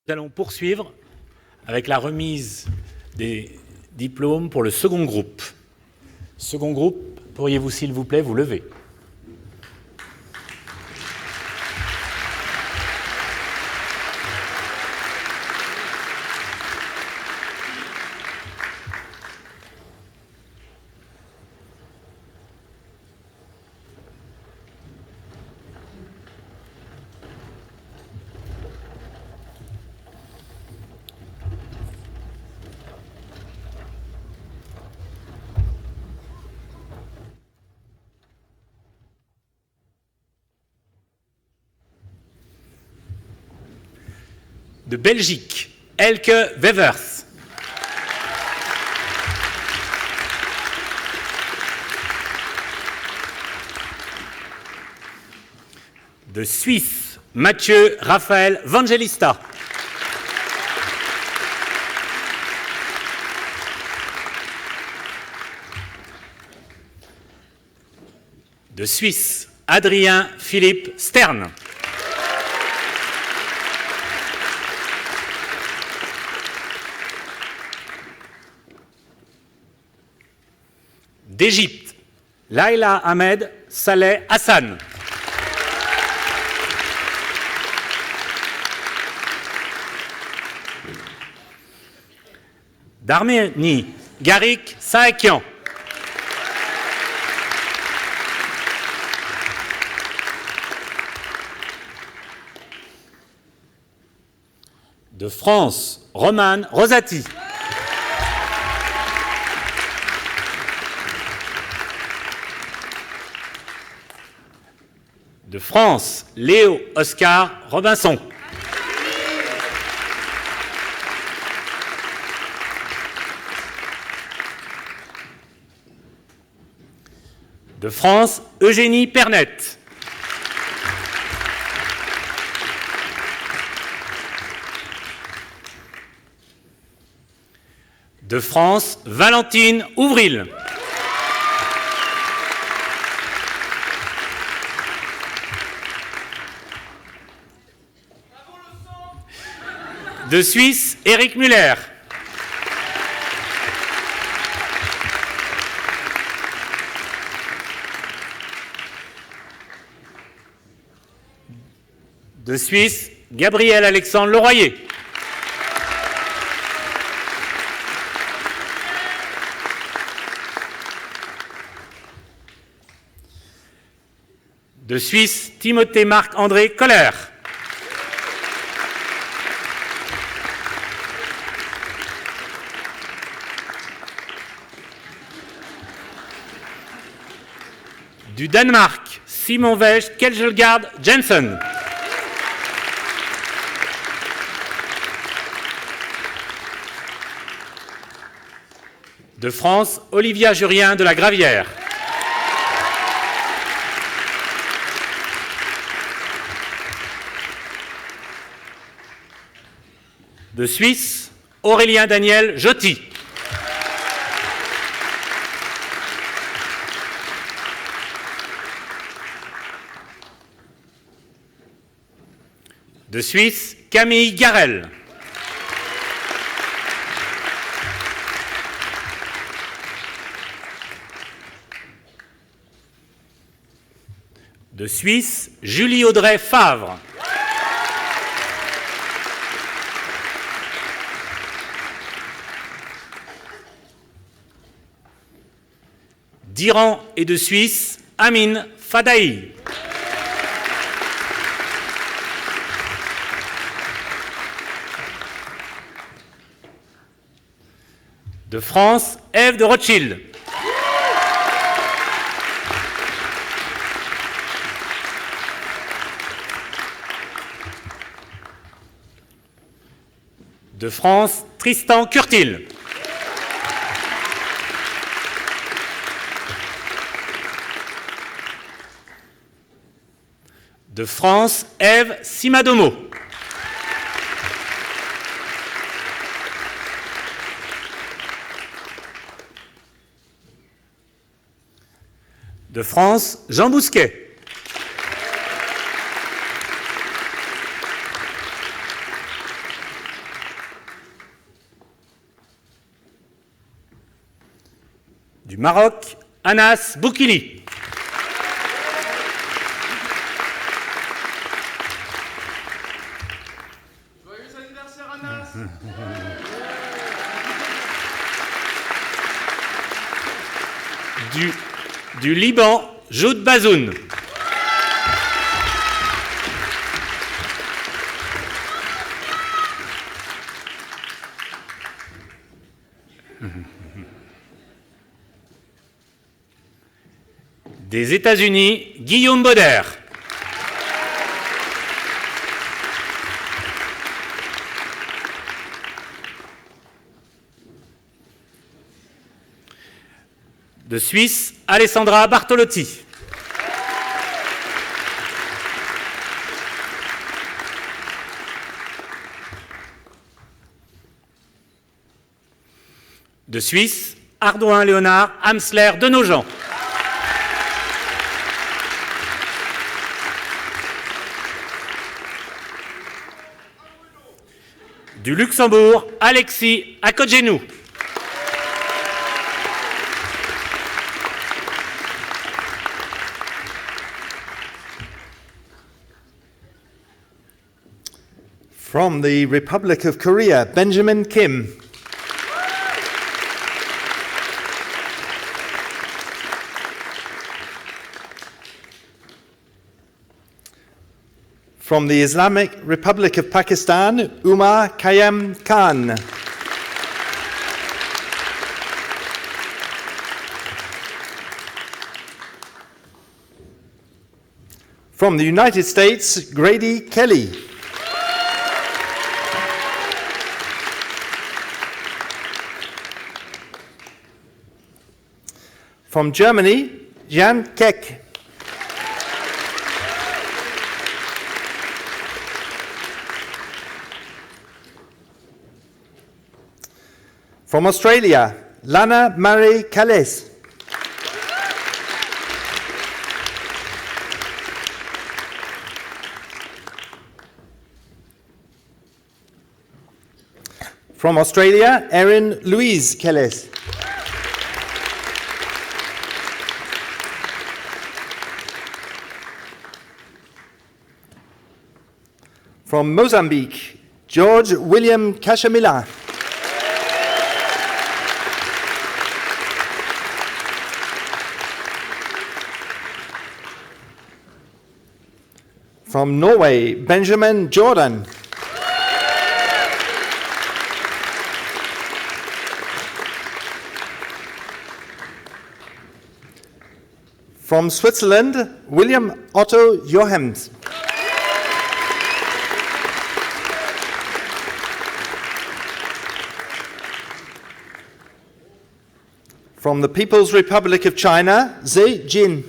Nous allons poursuivre avec la remise des diplômes pour le second groupe. Second groupe, pourriez-vous s'il vous plaît vous lever? De Belgique, Elke Wevers. De Suisse, Mathieu Raphaël Vangelista. De Suisse, Adrien Philippe Stern. D'Égypte, Laila Ahmed Saleh Hassan. D'Arménie, Garik Sahakian. De France, Romane Rosati. De France, Léo Oscar Robinson. De France, Eugénie Pernette. De France, Valentine Ouvril. De Suisse, Éric Muller. De Suisse, Gabriel Alexandre Leroyer. De Suisse, Timothée Marc-André Koller. Du Danemark, Simon Wesch Kjelgaard Jensen. De France, Olivia Jurien de la Gravière. De Suisse, Aurélien Daniel Jotti. De Suisse, Camille Garel. De Suisse, Julie Audrey Favre. D'Iran et de Suisse, Amin Fadaï. De France, Ève de Rothschild. De France, Tristan Curtil. De France, Ève Simadomo. De France, Jean Bousquet. Du Maroc, Anas Boukili. Joyeux anniversaire, Anas. Du Liban, Joud Bazoun. Des États-Unis, Guillaume Bauder. De Suisse, Alessandra Bartolotti. De Suisse, Ardouin Léonard Amsler de Nogent. Du Luxembourg, Alexis Akodjenou. From the Republic of Korea, Benjamin Kim. From the Islamic Republic of Pakistan, Umar Khayyam Khan. From the United States, Grady Kelly. From Germany, Jan Keck. From Australia, Lana Marie Calais. From Australia, Erin Louise Calais. From Mozambique, George William Kashamila. From Norway, Benjamin Jordan. From Switzerland, William Otto Johems. From the People's Republic of China, Zhe Jin.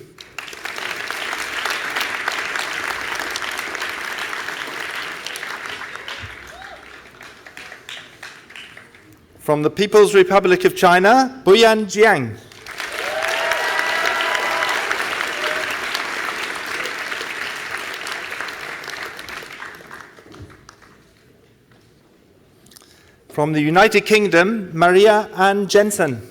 From the People's Republic of China, Boyan Jiang. From the United Kingdom, Maria Ann Jensen.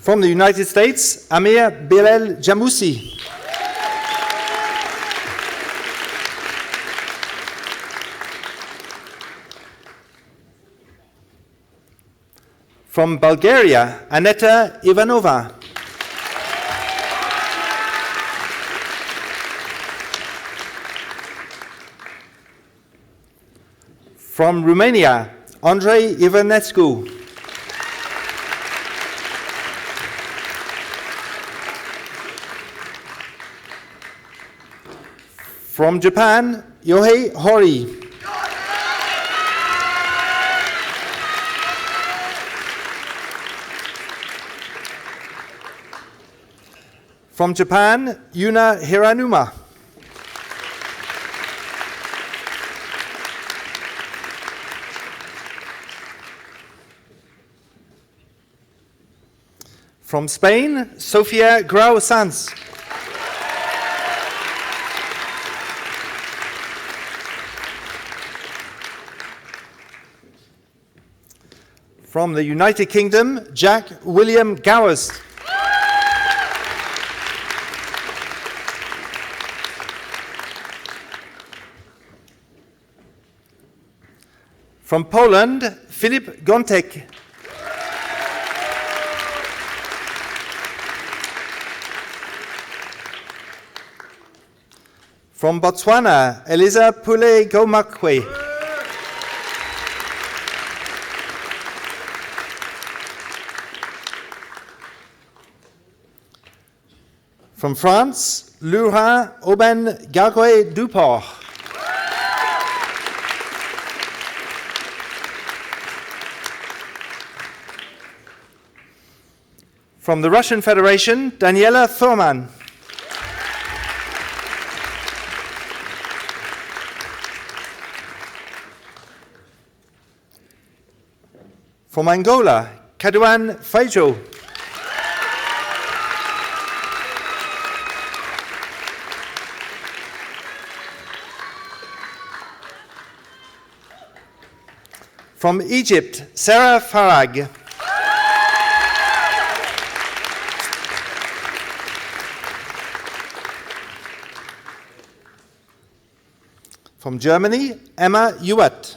From the United States, Amir Bilal Jamoussi. From Bulgaria, Aneta Ivanova. From Romania, Andrei Ivanescu. From Japan, Yohei Hori. From Japan, Yuna Hiranuma. From Spain, Sofia Grau Sanz. From the United Kingdom, Jack William Gowers. From Poland, Filip Gontek. From Botswana, Eliza Pule Gomakwe. From France, Laurent Aubin Gargoy Duport. From the Russian Federation, Daniela Thurman. From Angola, Kadouan Faijo. From Egypt, Sarah Farag. From Germany, Emma Ewart.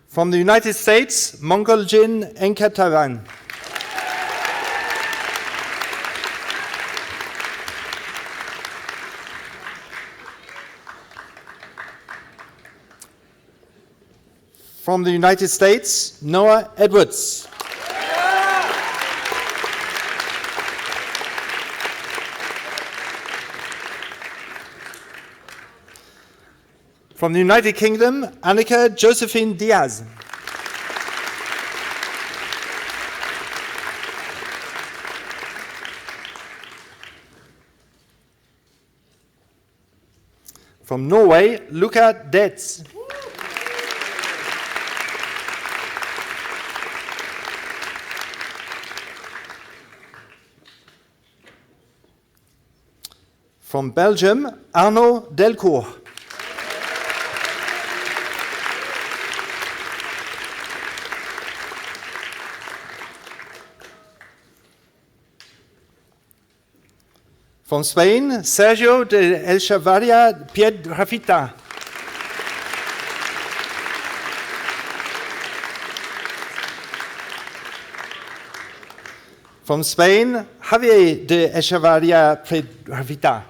From the United States, Mongoljin Enkatavan. From the United States, Noah Edwards. From the United Kingdom, Annika Josephine Diaz. From Norway, Luca Detz. From Belgium, Arnaud Delcourt. From Spain, Sergio de Echevarria Piedrafita. From Spain, Javier de Echevarria Piedrafita.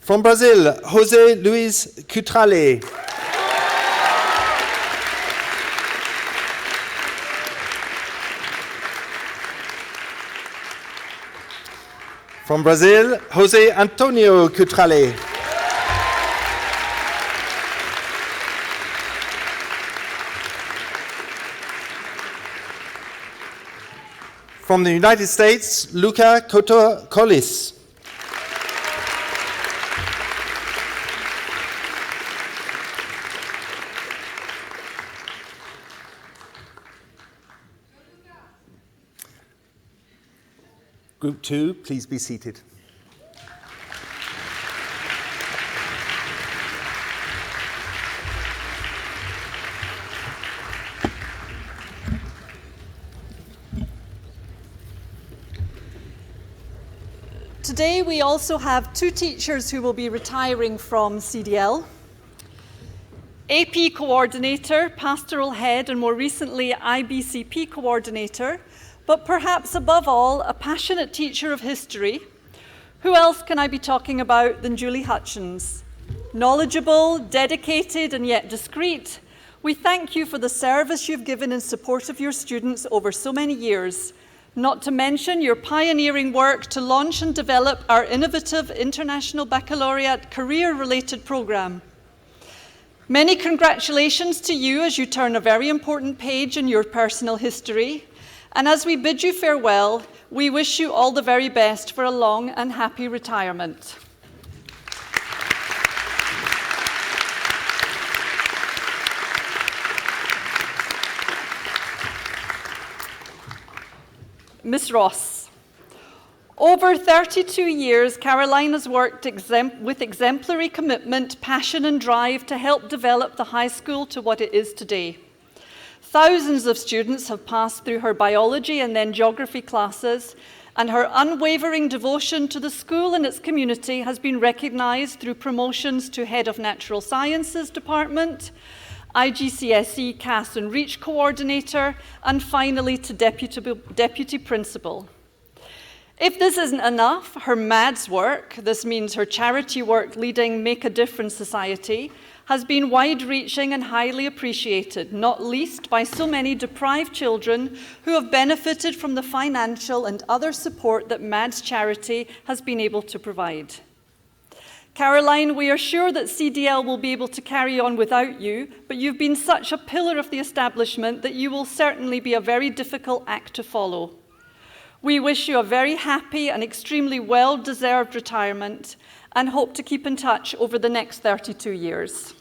From Brazil, José Luis Cutrale. From Brazil, José Antonio Cutrale. From the United States, Luca Coto-Collis. Group 2, please be seated. Today we also have two teachers who will be retiring from CDL. AP Coordinator, Pastoral Head, and more recently IBCP Coordinator, but perhaps above all, a passionate teacher of history. Who else can I be talking about than Julie Hutchins? Knowledgeable, dedicated, and yet discreet, we thank you for the service you've given in support of your students over so many years, not to mention your pioneering work to launch and develop our innovative International Baccalaureate career-related programme. Many congratulations to you as you turn a very important page in your personal history. And as we bid you farewell, we wish you all the very best for a long and happy retirement. Miss Ross. Over 32 years, Caroline has worked with exemplary commitment, passion and drive to help develop the high school to what it is today. Thousands of students have passed through her biology and then geography classes, and her unwavering devotion to the school and its community has been recognised through promotions to Head of Natural Sciences Department, IGCSE CAS and REACH Coordinator, and finally to Deputy Principal. If this isn't enough, her MADS work, this means her charity work leading Make a Difference Society, has been wide-reaching and highly appreciated, not least by so many deprived children who have benefited from the financial and other support that MADS charity has been able to provide. Caroline, we are sure that CDL will be able to carry on without you, but you've been such a pillar of the establishment that you will certainly be a very difficult act to follow. We wish you a very happy and extremely well-deserved retirement and hope to keep in touch over the next 32 years.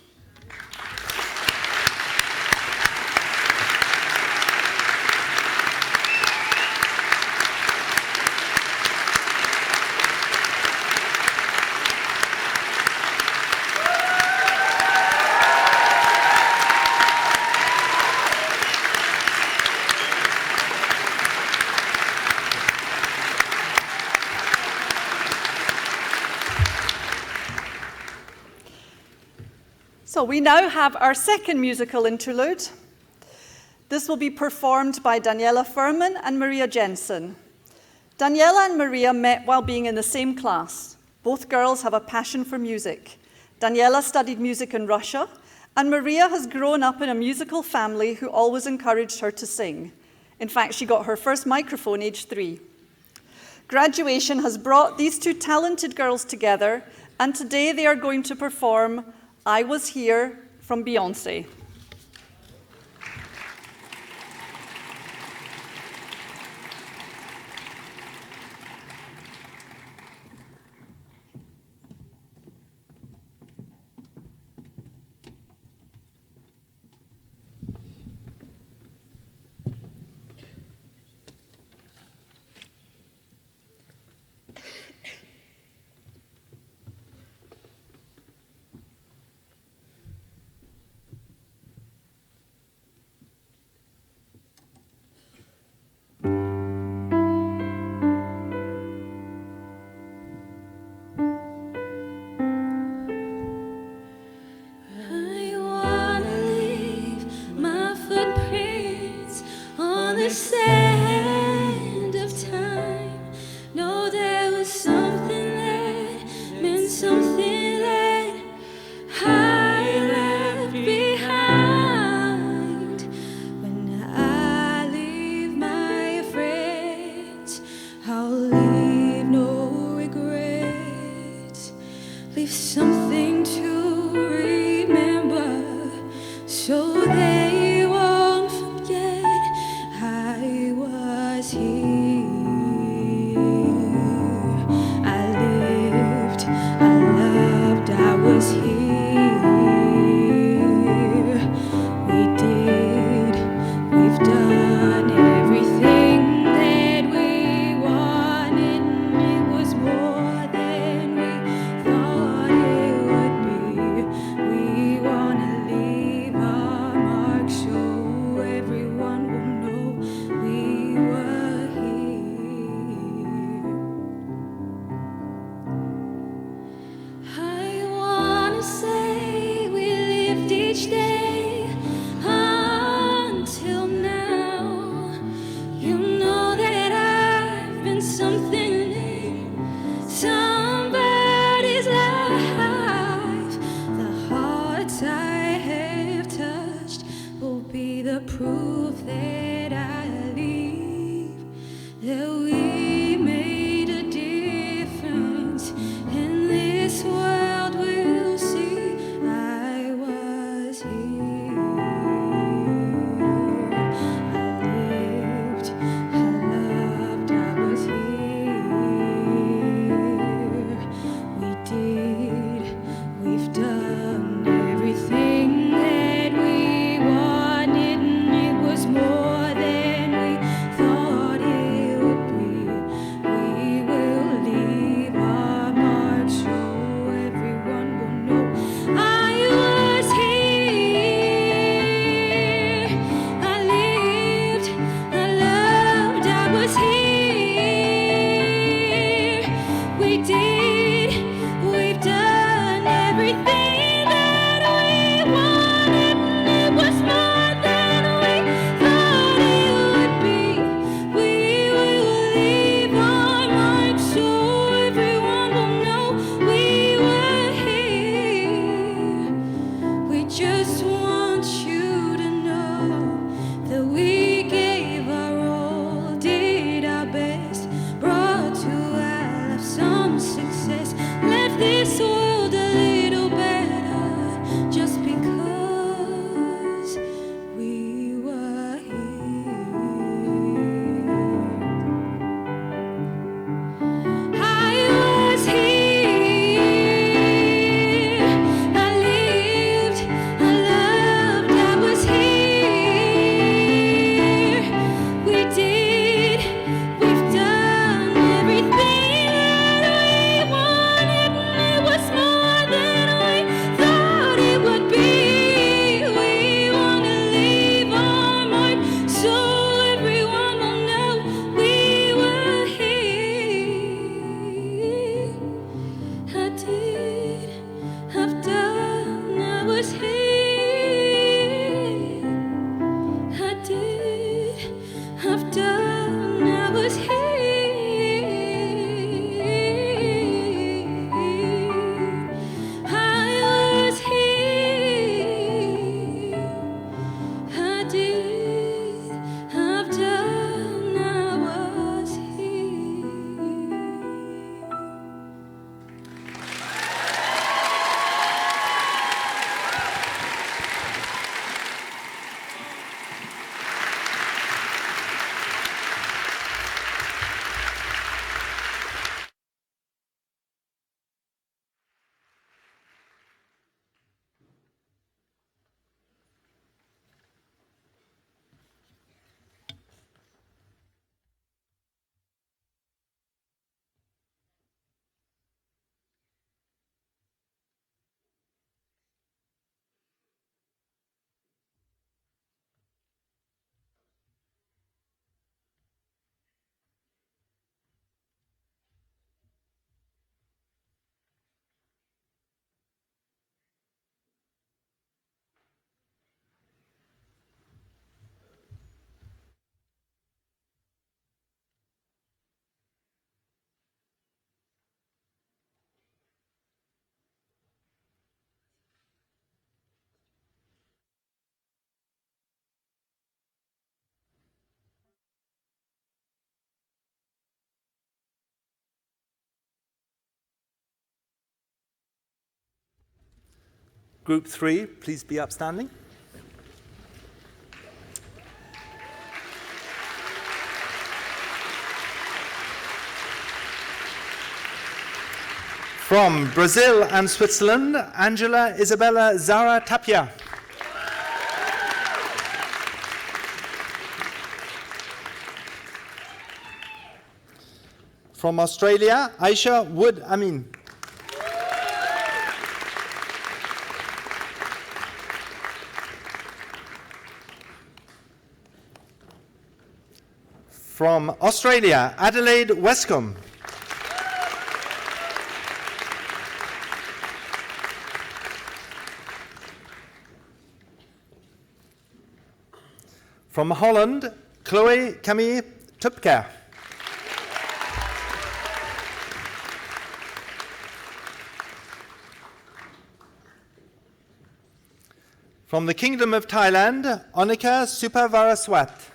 So we now have our second musical interlude. This will be performed by Daniela Furman and Maria Jensen. Daniela and Maria met while being in the same class. Both girls have a passion for music. Daniela studied music in Russia, and Maria has grown up in a musical family who always encouraged her to sing. In fact, she got her first microphone aged 3. Graduation has brought these two talented girls together, and today they are going to perform I Was Here from Beyoncé. I lived, I loved, I was here. Group 3, please be upstanding. From Brazil and Switzerland, Angela Isabella Zara Tapia. From Australia, Aisha Wood Amin. From Australia, Adelaide Westcombe. From Holland, Chloe Camille Tupker. From the Kingdom of Thailand, Onika Supavaraswat.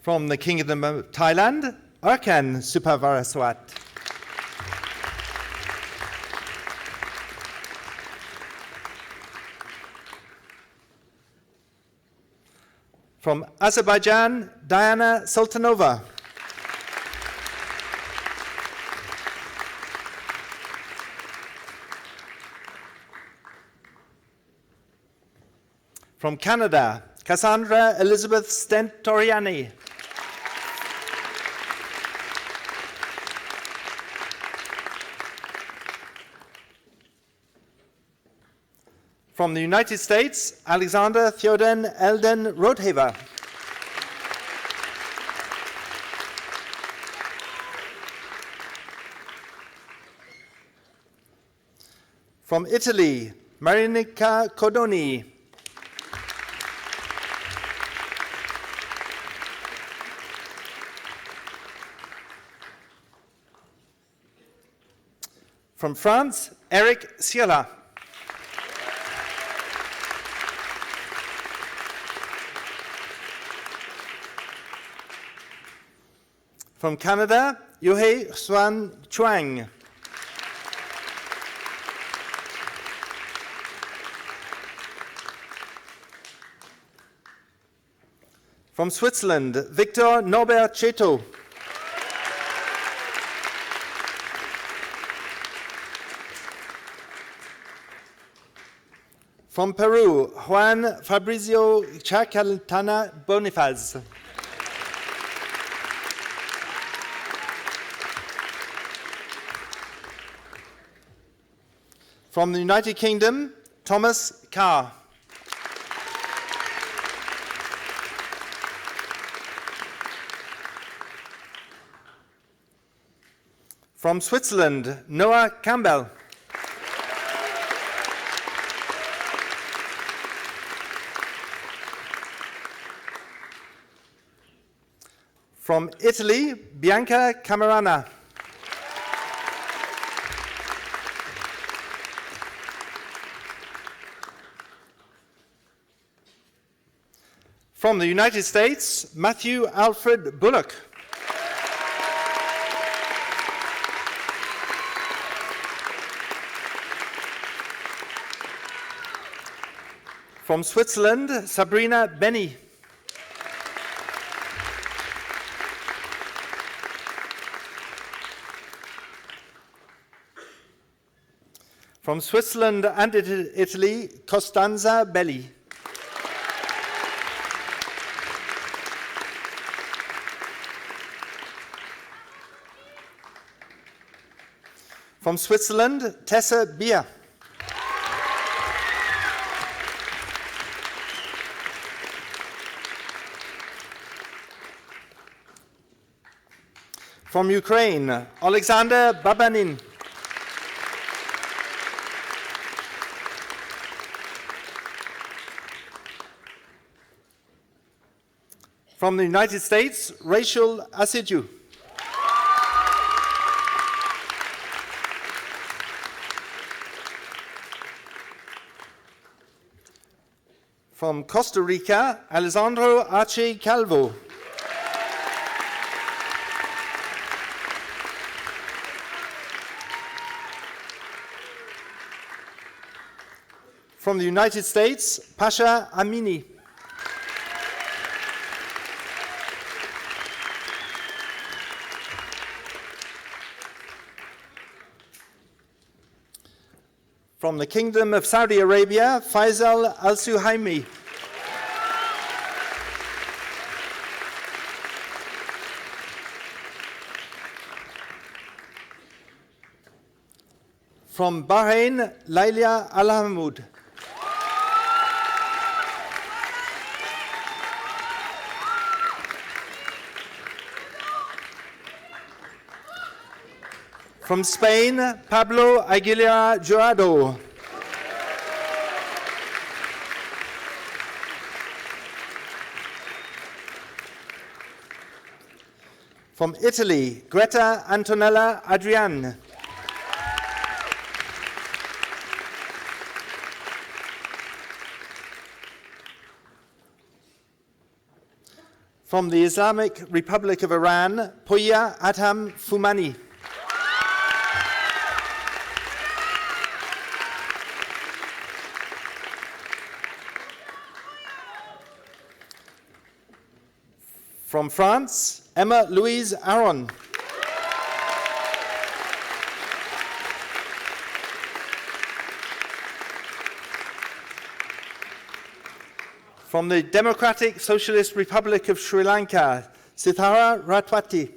From the Kingdom of Thailand, Arkan Supavaraswat. From Azerbaijan, Diana Sultanova. From Canada, Cassandra Elizabeth Stentoriani. From the United States, Alexander Theoden Elden Roodhaver. From Italy, Marinica Codoni. From France, Eric Sierra. From Canada, Yohei Xuan Chuang. From Switzerland, Victor Norbert Cheto. From Peru, Juan Fabrizio Chacaltana Bonifaz. From the United Kingdom, Thomas Carr. From Switzerland, Noah Campbell. From Italy, Bianca Camerana. From the United States, Matthew Alfred Bullock. From Switzerland, Sabrina Benny. From Switzerland and Italy, Costanza Belli. From Switzerland, Tessa Bier. From Ukraine, Alexander Babanin. From the United States, Rachel Asidju. From Costa Rica, Alessandro Arce Calvo. From the United States, Pasha Amini. From the Kingdom of Saudi Arabia, Faisal Al-Suhaimi. From Bahrain, Laila Al-Hamoud. From Spain, Pablo Aguilera Jurado. From Italy, Greta Antonella Adrian. From the Islamic Republic of Iran, Poya Adham Fumani. From France, Emma Louise Aron. From the Democratic Socialist Republic of Sri Lanka, Sithara Ratwati.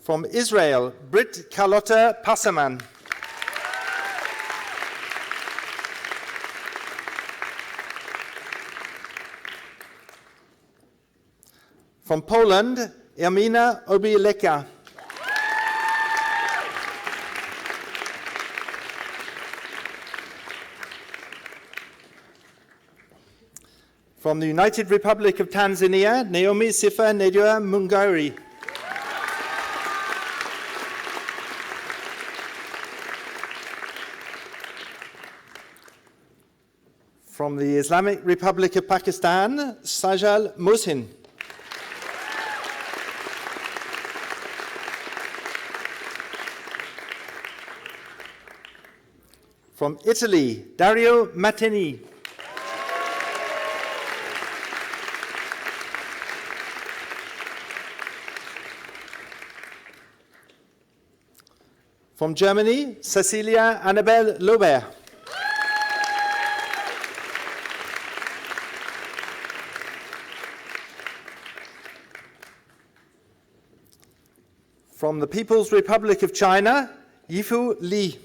From Israel, Brit Carlotta Passaman. From Poland, Ermina Obileka. From the United Republic of Tanzania, Naomi Sifa Nedua Mungari. From the Islamic Republic of Pakistan, Sajal Musin. From Italy, Dario Matteni. From Germany, Cecilia Annabelle Lober. From the People's Republic of China, Yifu Li.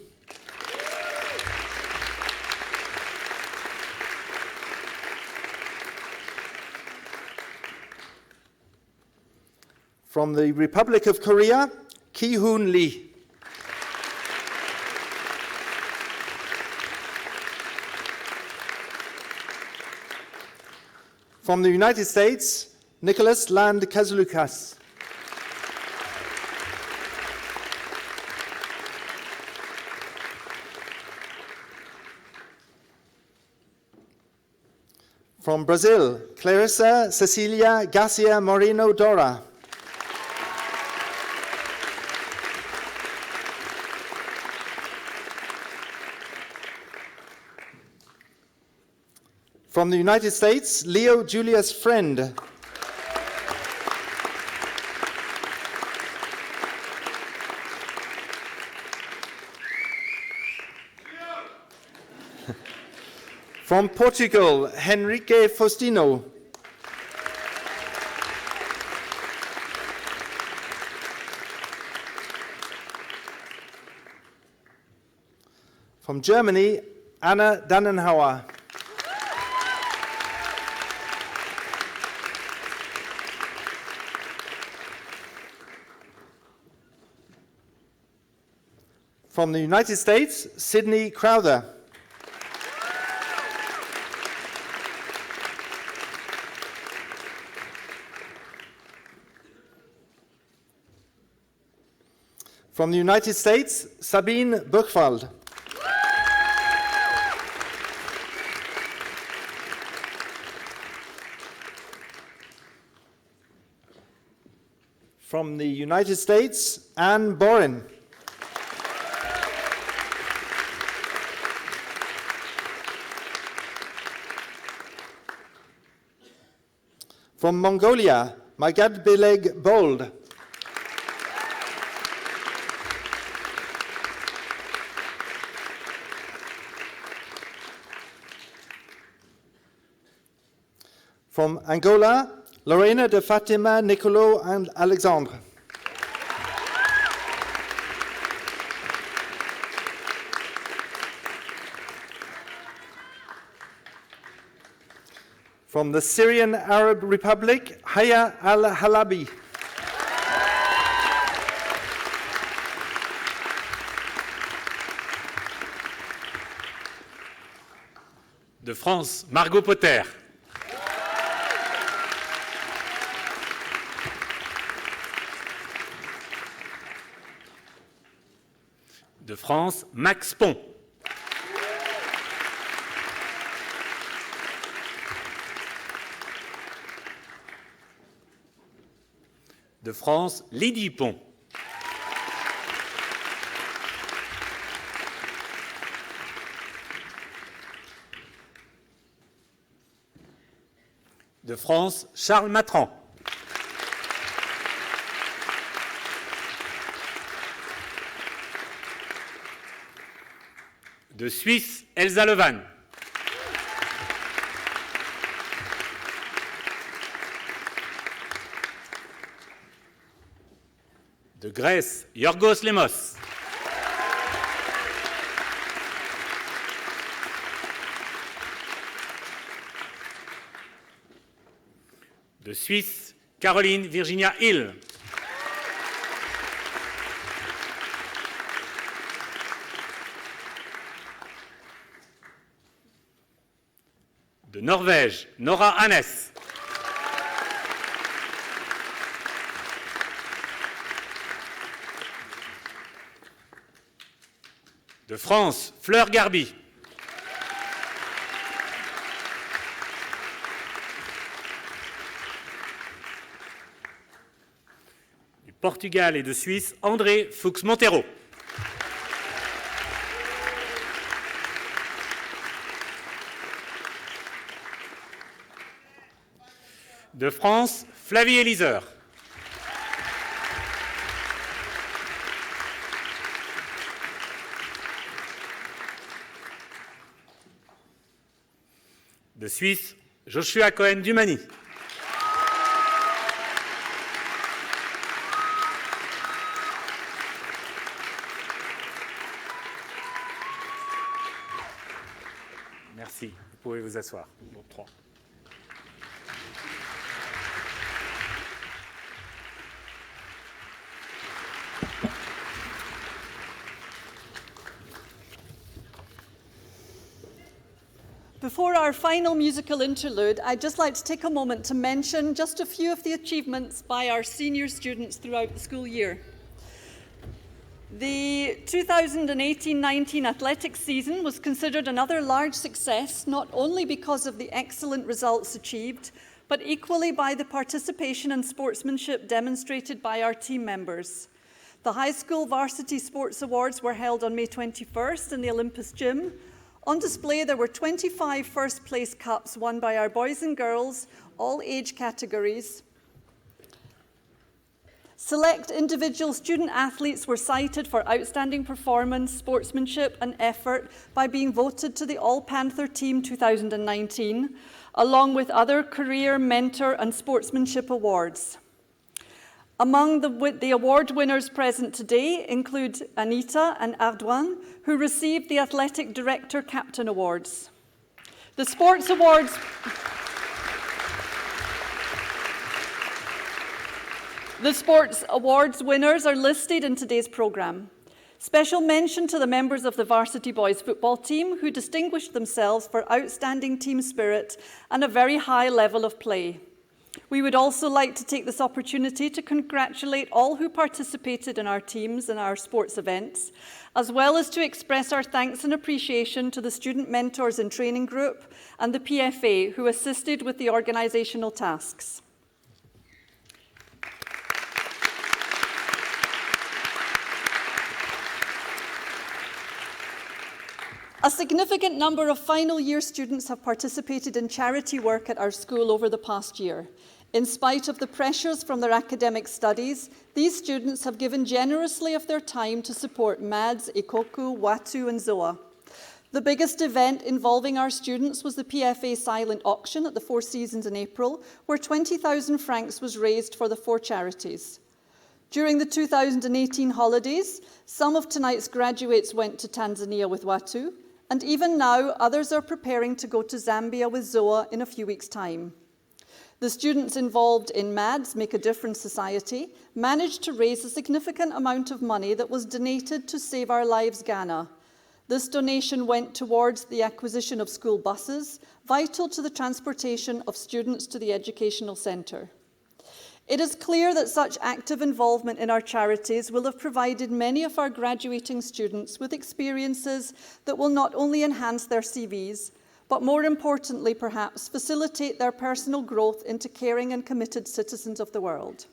From the Republic of Korea, Ki-hoon Lee. From the United States, Nicholas Land Kazlukas. From Brazil, Clarissa Cecilia Garcia Moreno Dora. From the United States, Leo Julius Friend. From Portugal, Henrique Faustino. From Germany, Anna Dannenhauer. From the United States, Sydney Crowther. From the United States, Sabine Buchwald. From the United States, Anne Borin. From Mongolia, Magad Beleg Bold. From Angola, Lorena de Fatima, Nicolo and Alexandre. From the Syrian Arab Republic, Haya al-Halabi. De France, Margot Potter. De France, Max Pont. De France, Lydie Pont. De France, Charles Matran. De Suisse, Elsa Levan. De Grèce, Yorgos Lemos. De Suisse, Caroline Virginia Hill. De Norvège, Nora Hannes. De France, Fleur Garby. Du Portugal et de Suisse, André Fuchs-Montero. De France, Flavie Éliseur. De Suisse, Joshua Cohen-Dumani. Merci, vous pouvez vous asseoir. Bon, 3. Before our final musical interlude, I'd just like to take a moment to mention just a few of the achievements by our senior students throughout the school year. The 2018-19 athletics season was considered another large success, not only because of the excellent results achieved, but equally by the participation and sportsmanship demonstrated by our team members. The high school varsity sports awards were held on May 21st in the Olympus Gym. On display, there were 25 first place cups won by our boys and girls, all age categories. Select individual student athletes were cited for outstanding performance, sportsmanship and effort by being voted to the All Panther Team 2019, along with other career, mentor and sportsmanship awards. Among the award winners present today include Anita and Ardouin, who received the Athletic Director Captain Awards. The Sports Awards winners are listed in today's programme. Special mention to the members of the varsity boys football team who distinguished themselves for outstanding team spirit and a very high level of play. We would also like to take this opportunity to congratulate all who participated in our teams and our sports events, as well as to express our thanks and appreciation to the Student Mentors in Training Group and the PFA who assisted with the organisational tasks. A significant number of final year students have participated in charity work at our school over the past year. In spite of the pressures from their academic studies, these students have given generously of their time to support MADS, Ikoku, Watu and Zoa. The biggest event involving our students was the PFA silent auction at the Four Seasons in April, where 20,000 francs was raised for the 4 charities. During the 2018 holidays, some of tonight's graduates went to Tanzania with Watu, and even now, others are preparing to go to Zambia with Zoa in a few weeks' time. The students involved in MADS, Make a Difference Society, managed to raise a significant amount of money that was donated to Save Our Lives Ghana. This donation went towards the acquisition of school buses, vital to the transportation of students to the educational centre. It is clear that such active involvement in our charities will have provided many of our graduating students with experiences that will not only enhance their CVs, but more importantly, perhaps, facilitate their personal growth into caring and committed citizens of the world.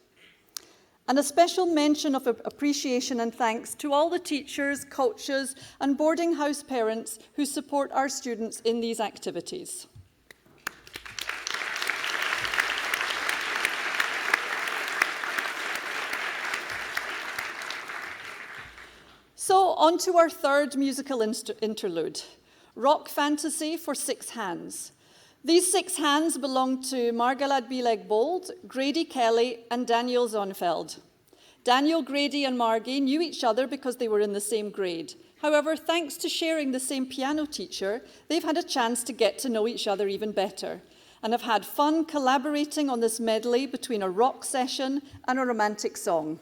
And a special mention of appreciation and thanks to all the teachers, coaches, and boarding house parents who support our students in these activities. So, on to our third musical interlude, Rock Fantasy for 6 Hands. These 6 hands belong to Margalad Bileg-Bold, Grady Kelly, and Daniel Zonfeld. Daniel, Grady, and Margie knew each other because they were in the same grade. However, thanks to sharing the same piano teacher, they've had a chance to get to know each other even better, and have had fun collaborating on this medley between a rock session and a romantic song.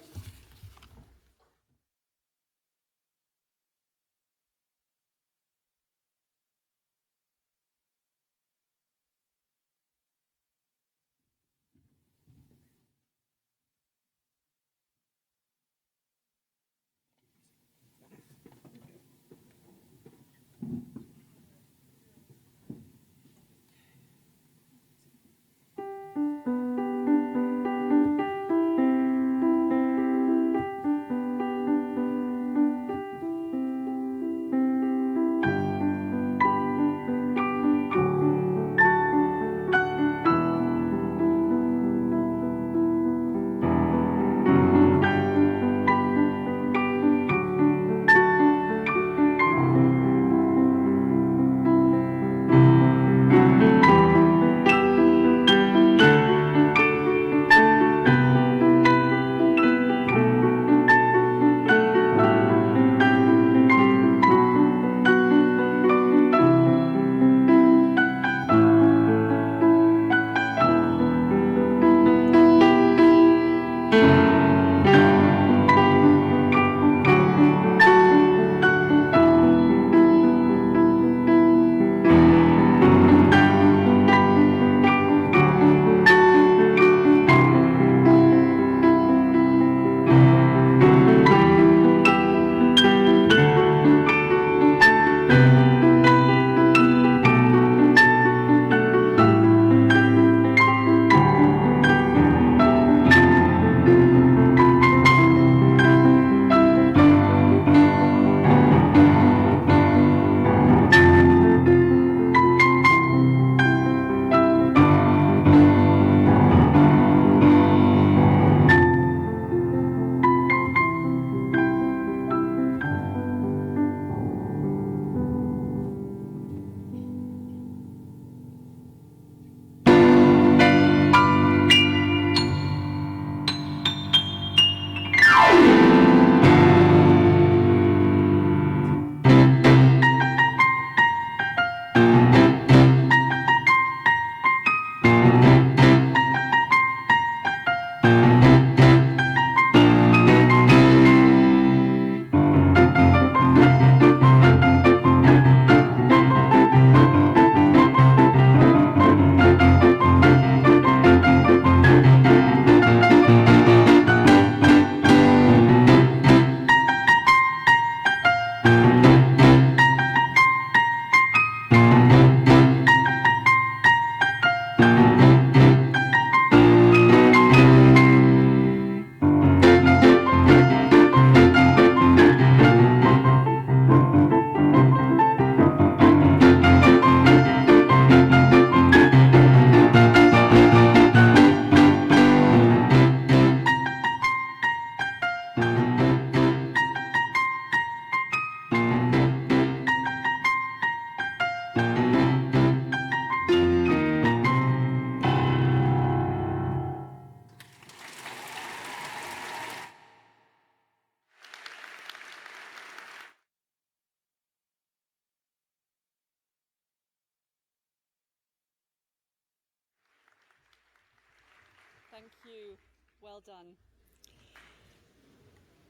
Thank you. Well done.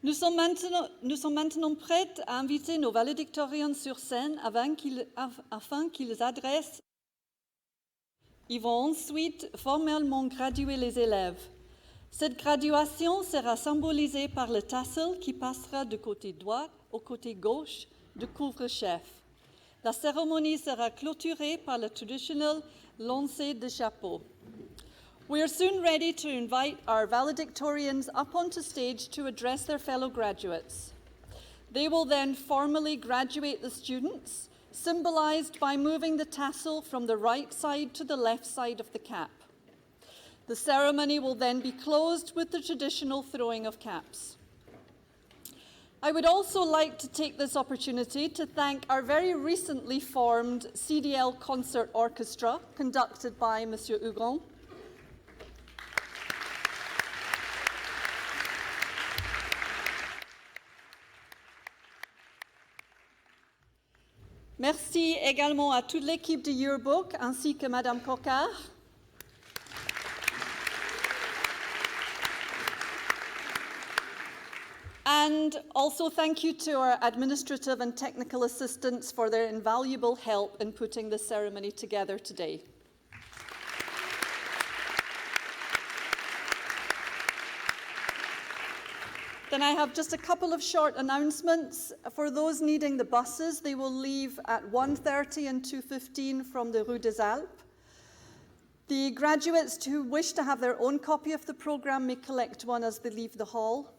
Nous sommes maintenant prêts à inviter nos valedictorians sur scène afin qu'ils adressent. Ils vont ensuite formellement graduer les élèves. Cette graduation sera symbolisée par le tassel qui passera du côté droit au côté gauche du couvre-chef. La cérémonie sera clôturée par le traditional lancer de chapeau. We are soon ready to invite our valedictorians up onto stage to address their fellow graduates. They will then formally graduate the students, symbolised by moving the tassel from the right side to the left side of the cap. The ceremony will then be closed with the traditional throwing of caps. I would also like to take this opportunity to thank our very recently formed CDL Concert Orchestra, conducted by Monsieur Hugon. Merci également à toute l'équipe de Yearbook ainsi que Madame Cocard. And also thank you to our administrative and technical assistants for their invaluable help in putting this ceremony together today. Then I have just a couple of short announcements. For those needing the buses, they will leave at 1:30 and 2:15 from the Rue des Alpes. The graduates who wish to have their own copy of the programme may collect one as they leave the hall.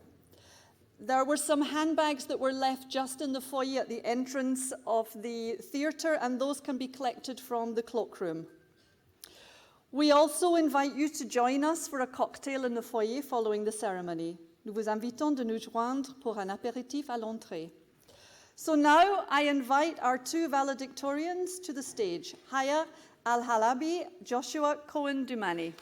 There were some handbags that were left just in the foyer at the entrance of the theatre, and those can be collected from the cloakroom. We also invite you to join us for a cocktail in the foyer following the ceremony. Nous vous invitons de nous joindre pour un apéritif à l'entrée. So now I invite our two valedictorians to the stage, Haya Al-Halabi, Joshua Cohen-Dumani.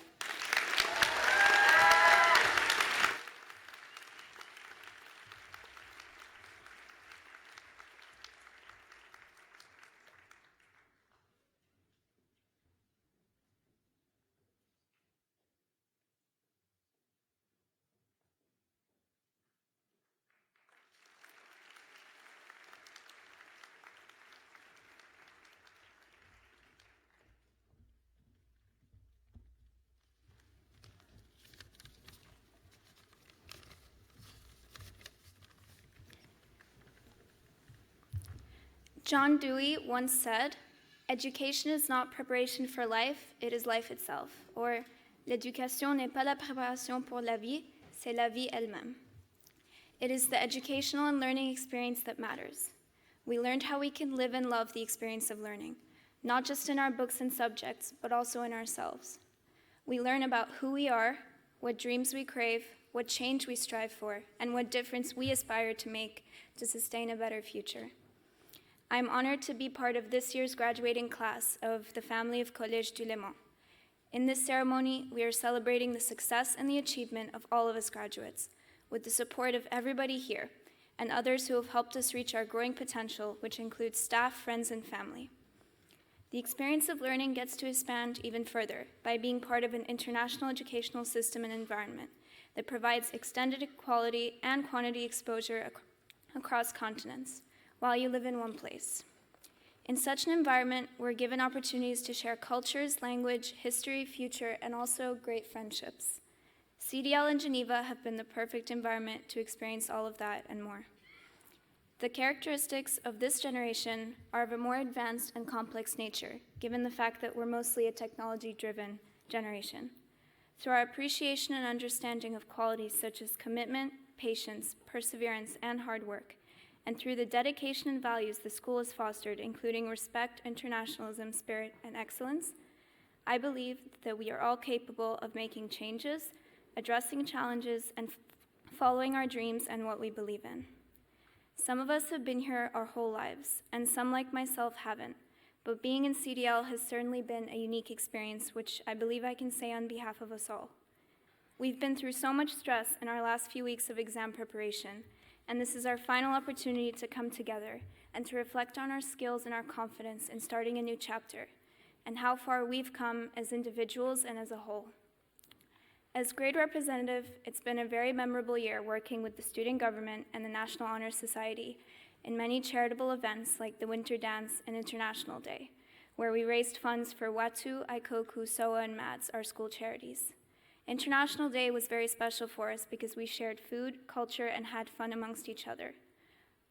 John Dewey once said, "Education is not preparation for life, it is life itself." Or, "L'éducation n'est pas la préparation pour la vie, c'est la vie elle-même." It is the educational and learning experience that matters. We learned how we can live and love the experience of learning, not just in our books and subjects, but also in ourselves. We learn about who we are, what dreams we crave, what change we strive for, and what difference we aspire to make to sustain a better future. I'm honored to be part of this year's graduating class of the family of Collège du Léman. In this ceremony, we are celebrating the success and the achievement of all of us graduates, with the support of everybody here and others who have helped us reach our growing potential, which includes staff, friends, and family. The experience of learning gets to expand even further by being part of an international educational system and environment that provides extended quality and quantity exposure across continents, while you live in one place. In such an environment, we're given opportunities to share cultures, language, history, future, and also great friendships. CDL and Geneva have been the perfect environment to experience all of that and more. The characteristics of this generation are of a more advanced and complex nature, given the fact that we're mostly a technology-driven generation. Through our appreciation and understanding of qualities such as commitment, patience, perseverance, and hard work, and through the dedication and values the school has fostered, including respect, internationalism, spirit, and excellence, I believe that we are all capable of making changes, addressing challenges, and following our dreams and what we believe in. Some of us have been here our whole lives, and some, like myself, haven't, but being in CDL has certainly been a unique experience, which I believe I can say on behalf of us all. We've been through so much stress in our last few weeks of exam preparation, and this is our final opportunity to come together and to reflect on our skills and our confidence in starting a new chapter, and how far we've come as individuals and as a whole. As grade representative, it's been a very memorable year working with the student government and the National Honor Society in many charitable events like the Winter Dance and International Day, where we raised funds for Watu, Aikoku, SOA, and MADS, our school charities. International Day was very special for us because we shared food, culture, and had fun amongst each other.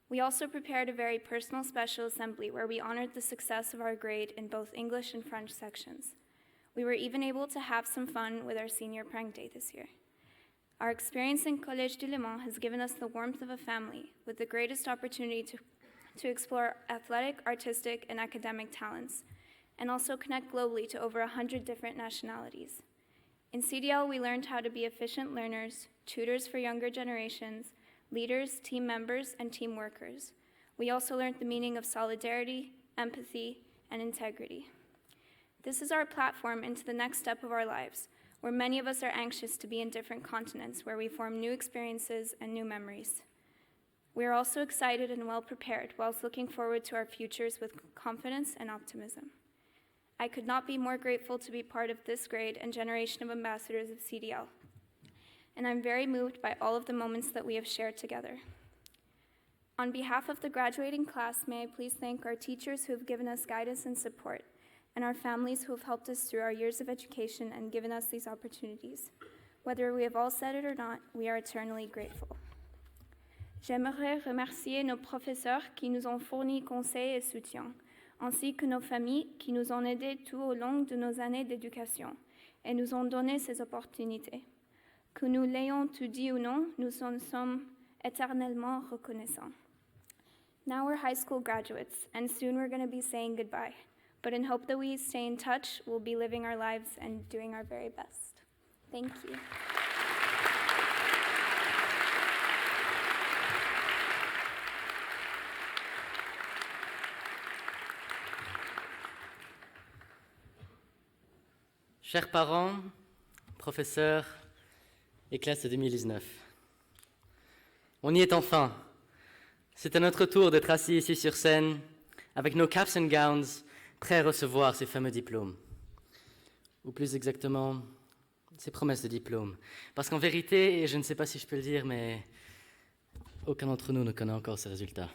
We also prepared a very personal special assembly where we honored the success of our grade in both English and French sections. We were even able to have some fun with our senior prank day this year. Our experience in Collège de Léman has given us the warmth of a family with the greatest opportunity to explore athletic, artistic, and academic talents, and also connect globally to over 100 different nationalities. In CDL, we learned how to be efficient learners, tutors for younger generations, leaders, team members, and team workers. We also learned the meaning of solidarity, empathy, and integrity. This is our platform into the next step of our lives, where many of us are anxious to be in different continents where we form new experiences and new memories. We are also excited and well prepared whilst looking forward to our futures with confidence and optimism. I could not be more grateful to be part of this grade and generation of ambassadors of CDL, and I'm very moved by all of the moments that we have shared together. On behalf of the graduating class, may I please thank our teachers who have given us guidance and support, and our families who have helped us through our years of education and given us these opportunities. Whether we have all said it or not, we are eternally grateful. J'aimerais remercier nos professeurs qui nous ont fourni conseils et soutien, ainsi que nos familles qui nous ont aidés tout au long de nos années d'éducation et nous ont donné ces opportunités. Que nous l'ayons tout dit ou non, nous en sommes éternellement reconnaissants. Now we're high school graduates, and soon we're going to be saying goodbye. But in hope that we stay in touch, we'll be living our lives and doing our very best. Thank you. Chers parents, professeurs et classe de 2019, on y est enfin. C'est à notre tour d'être assis ici sur scène, avec nos caps and gowns, prêts à recevoir ces fameux diplômes. Ou plus exactement, ces promesses de diplôme. Parce qu'en vérité, et je ne sais pas si je peux le dire, mais aucun d'entre nous ne connaît encore ces résultats.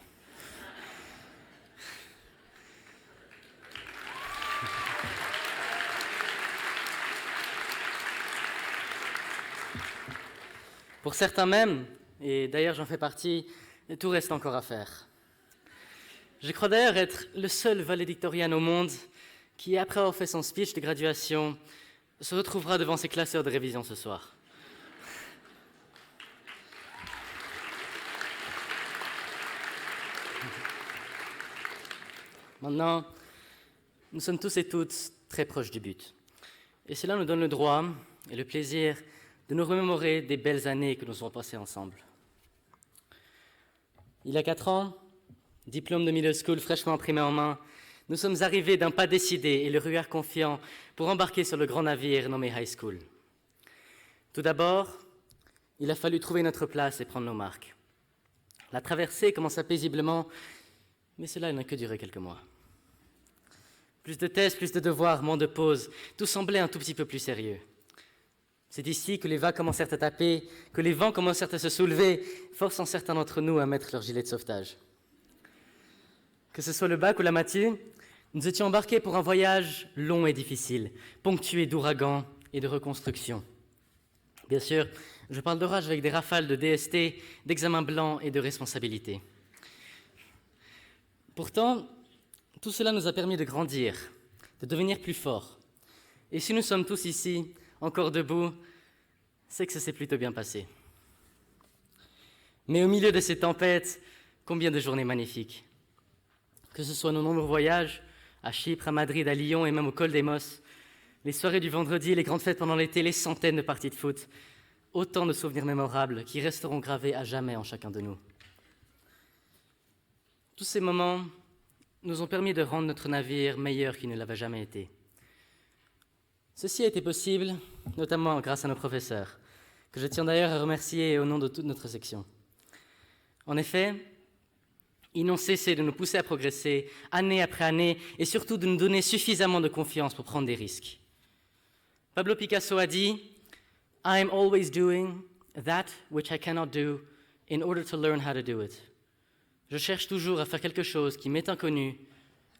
Pour certains même, et d'ailleurs j'en fais partie, tout reste encore à faire. Je crois d'ailleurs être le seul valédictorien au monde qui, après avoir fait son speech de graduation, se retrouvera devant ses classeurs de révision ce soir. Maintenant, nous sommes tous et toutes très proches du but. Et cela nous donne le droit et le plaisir de nous remémorer des belles années que nous avons passées ensemble. Il y a 4 ans, diplôme de middle school fraîchement imprimé en main, nous sommes arrivés d'un pas décidé et le regard confiant pour embarquer sur le grand navire nommé high school. Tout d'abord, il a fallu trouver notre place et prendre nos marques. La traversée commença paisiblement, mais cela n'a que duré quelques mois. Plus de tests, plus de devoirs, moins de pauses, tout semblait un tout petit peu plus sérieux. C'est ici que les vagues commencèrent à taper, que les vents commencèrent à se soulever, forçant certains d'entre nous à mettre leur gilet de sauvetage. Que ce soit le bac ou la maths, nous étions embarqués pour un voyage long et difficile, ponctué d'ouragans et de reconstructions. Bien sûr, je parle d'orage avec des rafales de DST, d'examens blancs et de responsabilités. Pourtant, tout cela nous a permis de grandir, de devenir plus forts. Et si nous sommes tous ici, encore debout, c'est que ça s'est plutôt bien passé. Mais au milieu de ces tempêtes, combien de journées magnifiques. Que ce soit nos nombreux voyages, à Chypre, à Madrid, à Lyon et même au Col d'Emos, les soirées du vendredi, les grandes fêtes pendant l'été, les centaines de parties de foot, autant de souvenirs mémorables qui resteront gravés à jamais en chacun de nous. Tous ces moments nous ont permis de rendre notre navire meilleur qu'il ne l'avait jamais été. Ceci a été possible, notamment grâce à nos professeurs, que je tiens d'ailleurs à remercier au nom de toute notre section. En effet, ils n'ont cessé de nous pousser à progresser, année après année, et surtout de nous donner suffisamment de confiance pour prendre des risques. Pablo Picasso a dit « I am always doing that which I cannot do in order to learn how to do it. Je cherche toujours à faire quelque chose qui m'est inconnu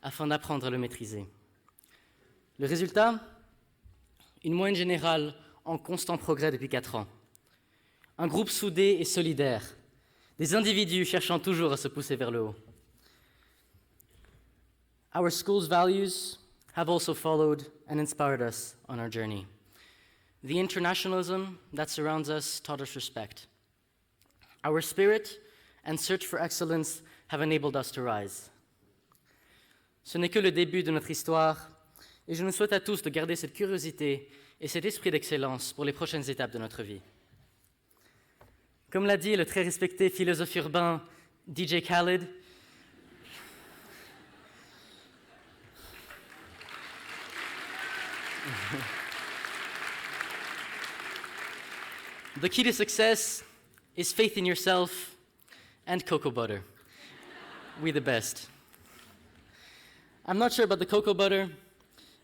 afin d'apprendre à le maîtriser. Le résultat? Une moyenne générale en constant progrès depuis 4 ans. Un groupe soudé et solidaire. Des individus cherchant toujours à se pousser vers le haut. Our school's values have also followed and inspired us on our journey. The internationalism that surrounds us taught us respect. Our spirit and search for excellence have enabled us to rise. Ce n'est que le début de notre histoire, et je nous souhaite à tous de garder cette curiosité et cet esprit d'excellence pour les prochaines étapes de notre vie. Comme l'a dit le très respecté philosophe urbain DJ Khaled, the key to success is faith in yourself and cocoa butter. We the best. I'm not sure about the cocoa butter,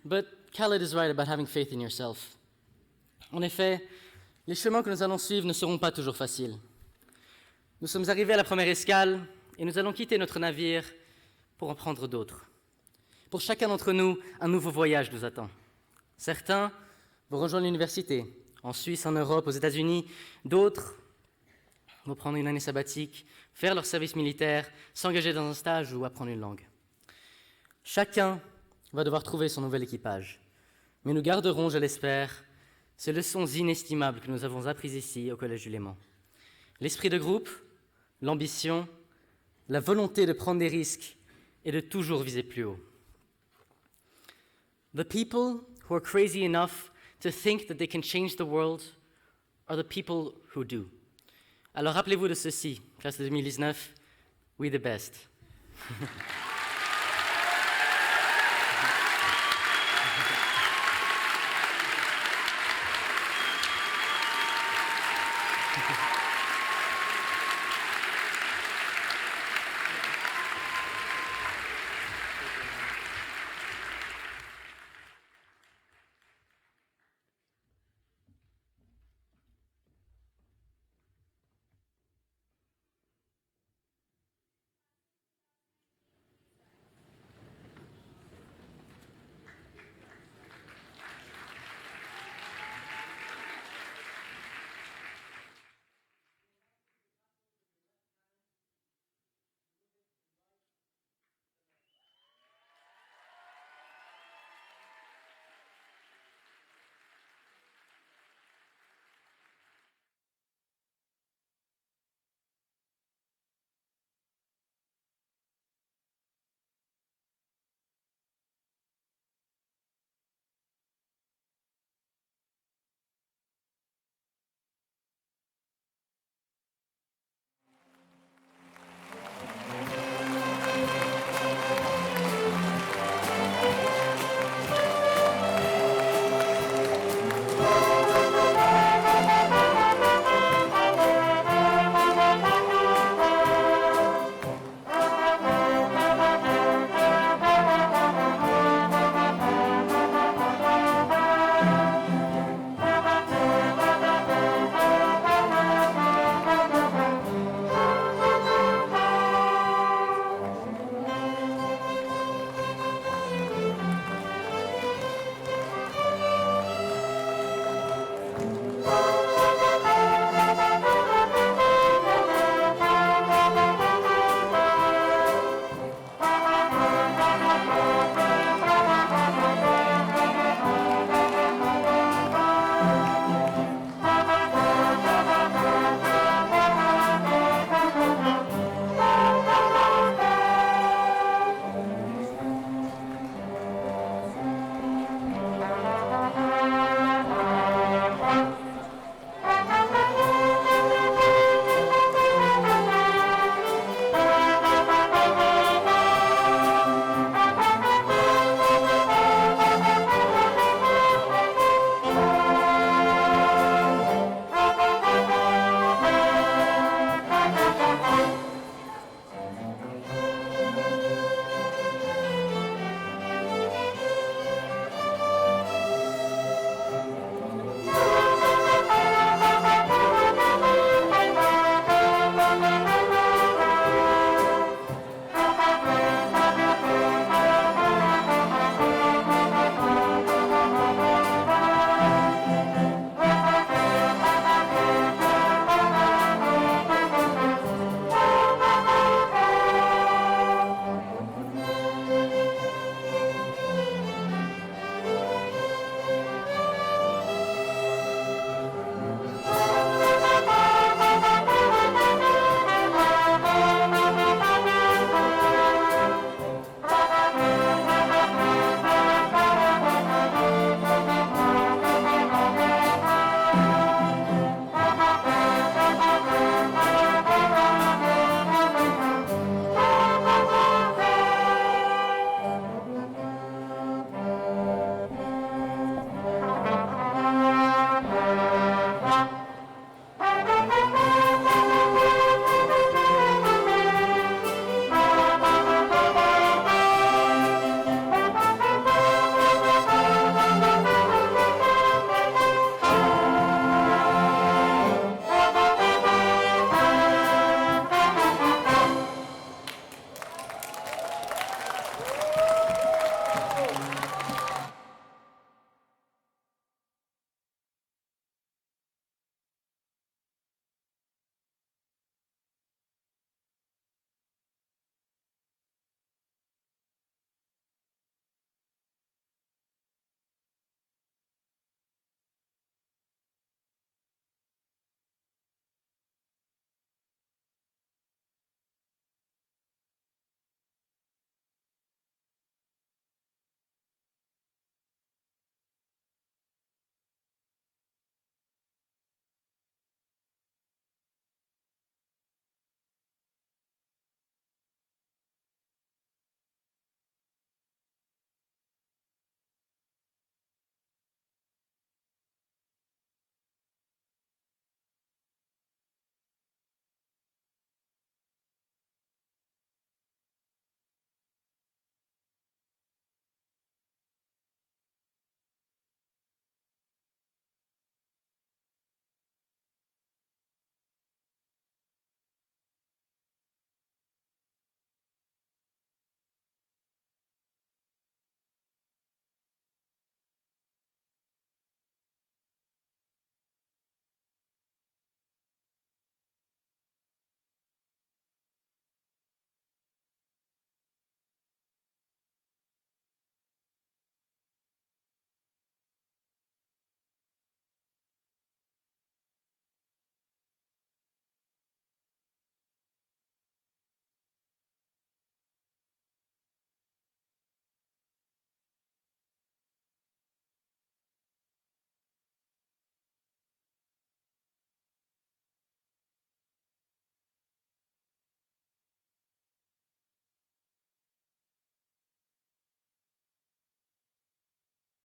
but Khaled is right about having faith in yourself. En effet, les chemins que nous allons suivre ne seront pas toujours faciles. Nous sommes arrivés à la première escale et nous allons quitter notre navire pour en prendre d'autres. Pour chacun d'entre nous, un nouveau voyage nous attend. Certains vont rejoindre l'université, en Suisse, en Europe, aux États-Unis. D'autres vont prendre une année sabbatique, faire leur service militaire, s'engager dans un stage ou apprendre une langue. Chacun va devoir trouver son nouvel équipage. Mais nous garderons, je l'espère, ces leçons inestimables que nous avons apprises ici au Collège du Léman. L'esprit de groupe, l'ambition, la volonté de prendre des risques et de toujours viser plus haut. The people who are crazy enough to think that they can change the world are the people who do. Alors rappelez-vous de ceci, classe de 2019, we the best. Thank you.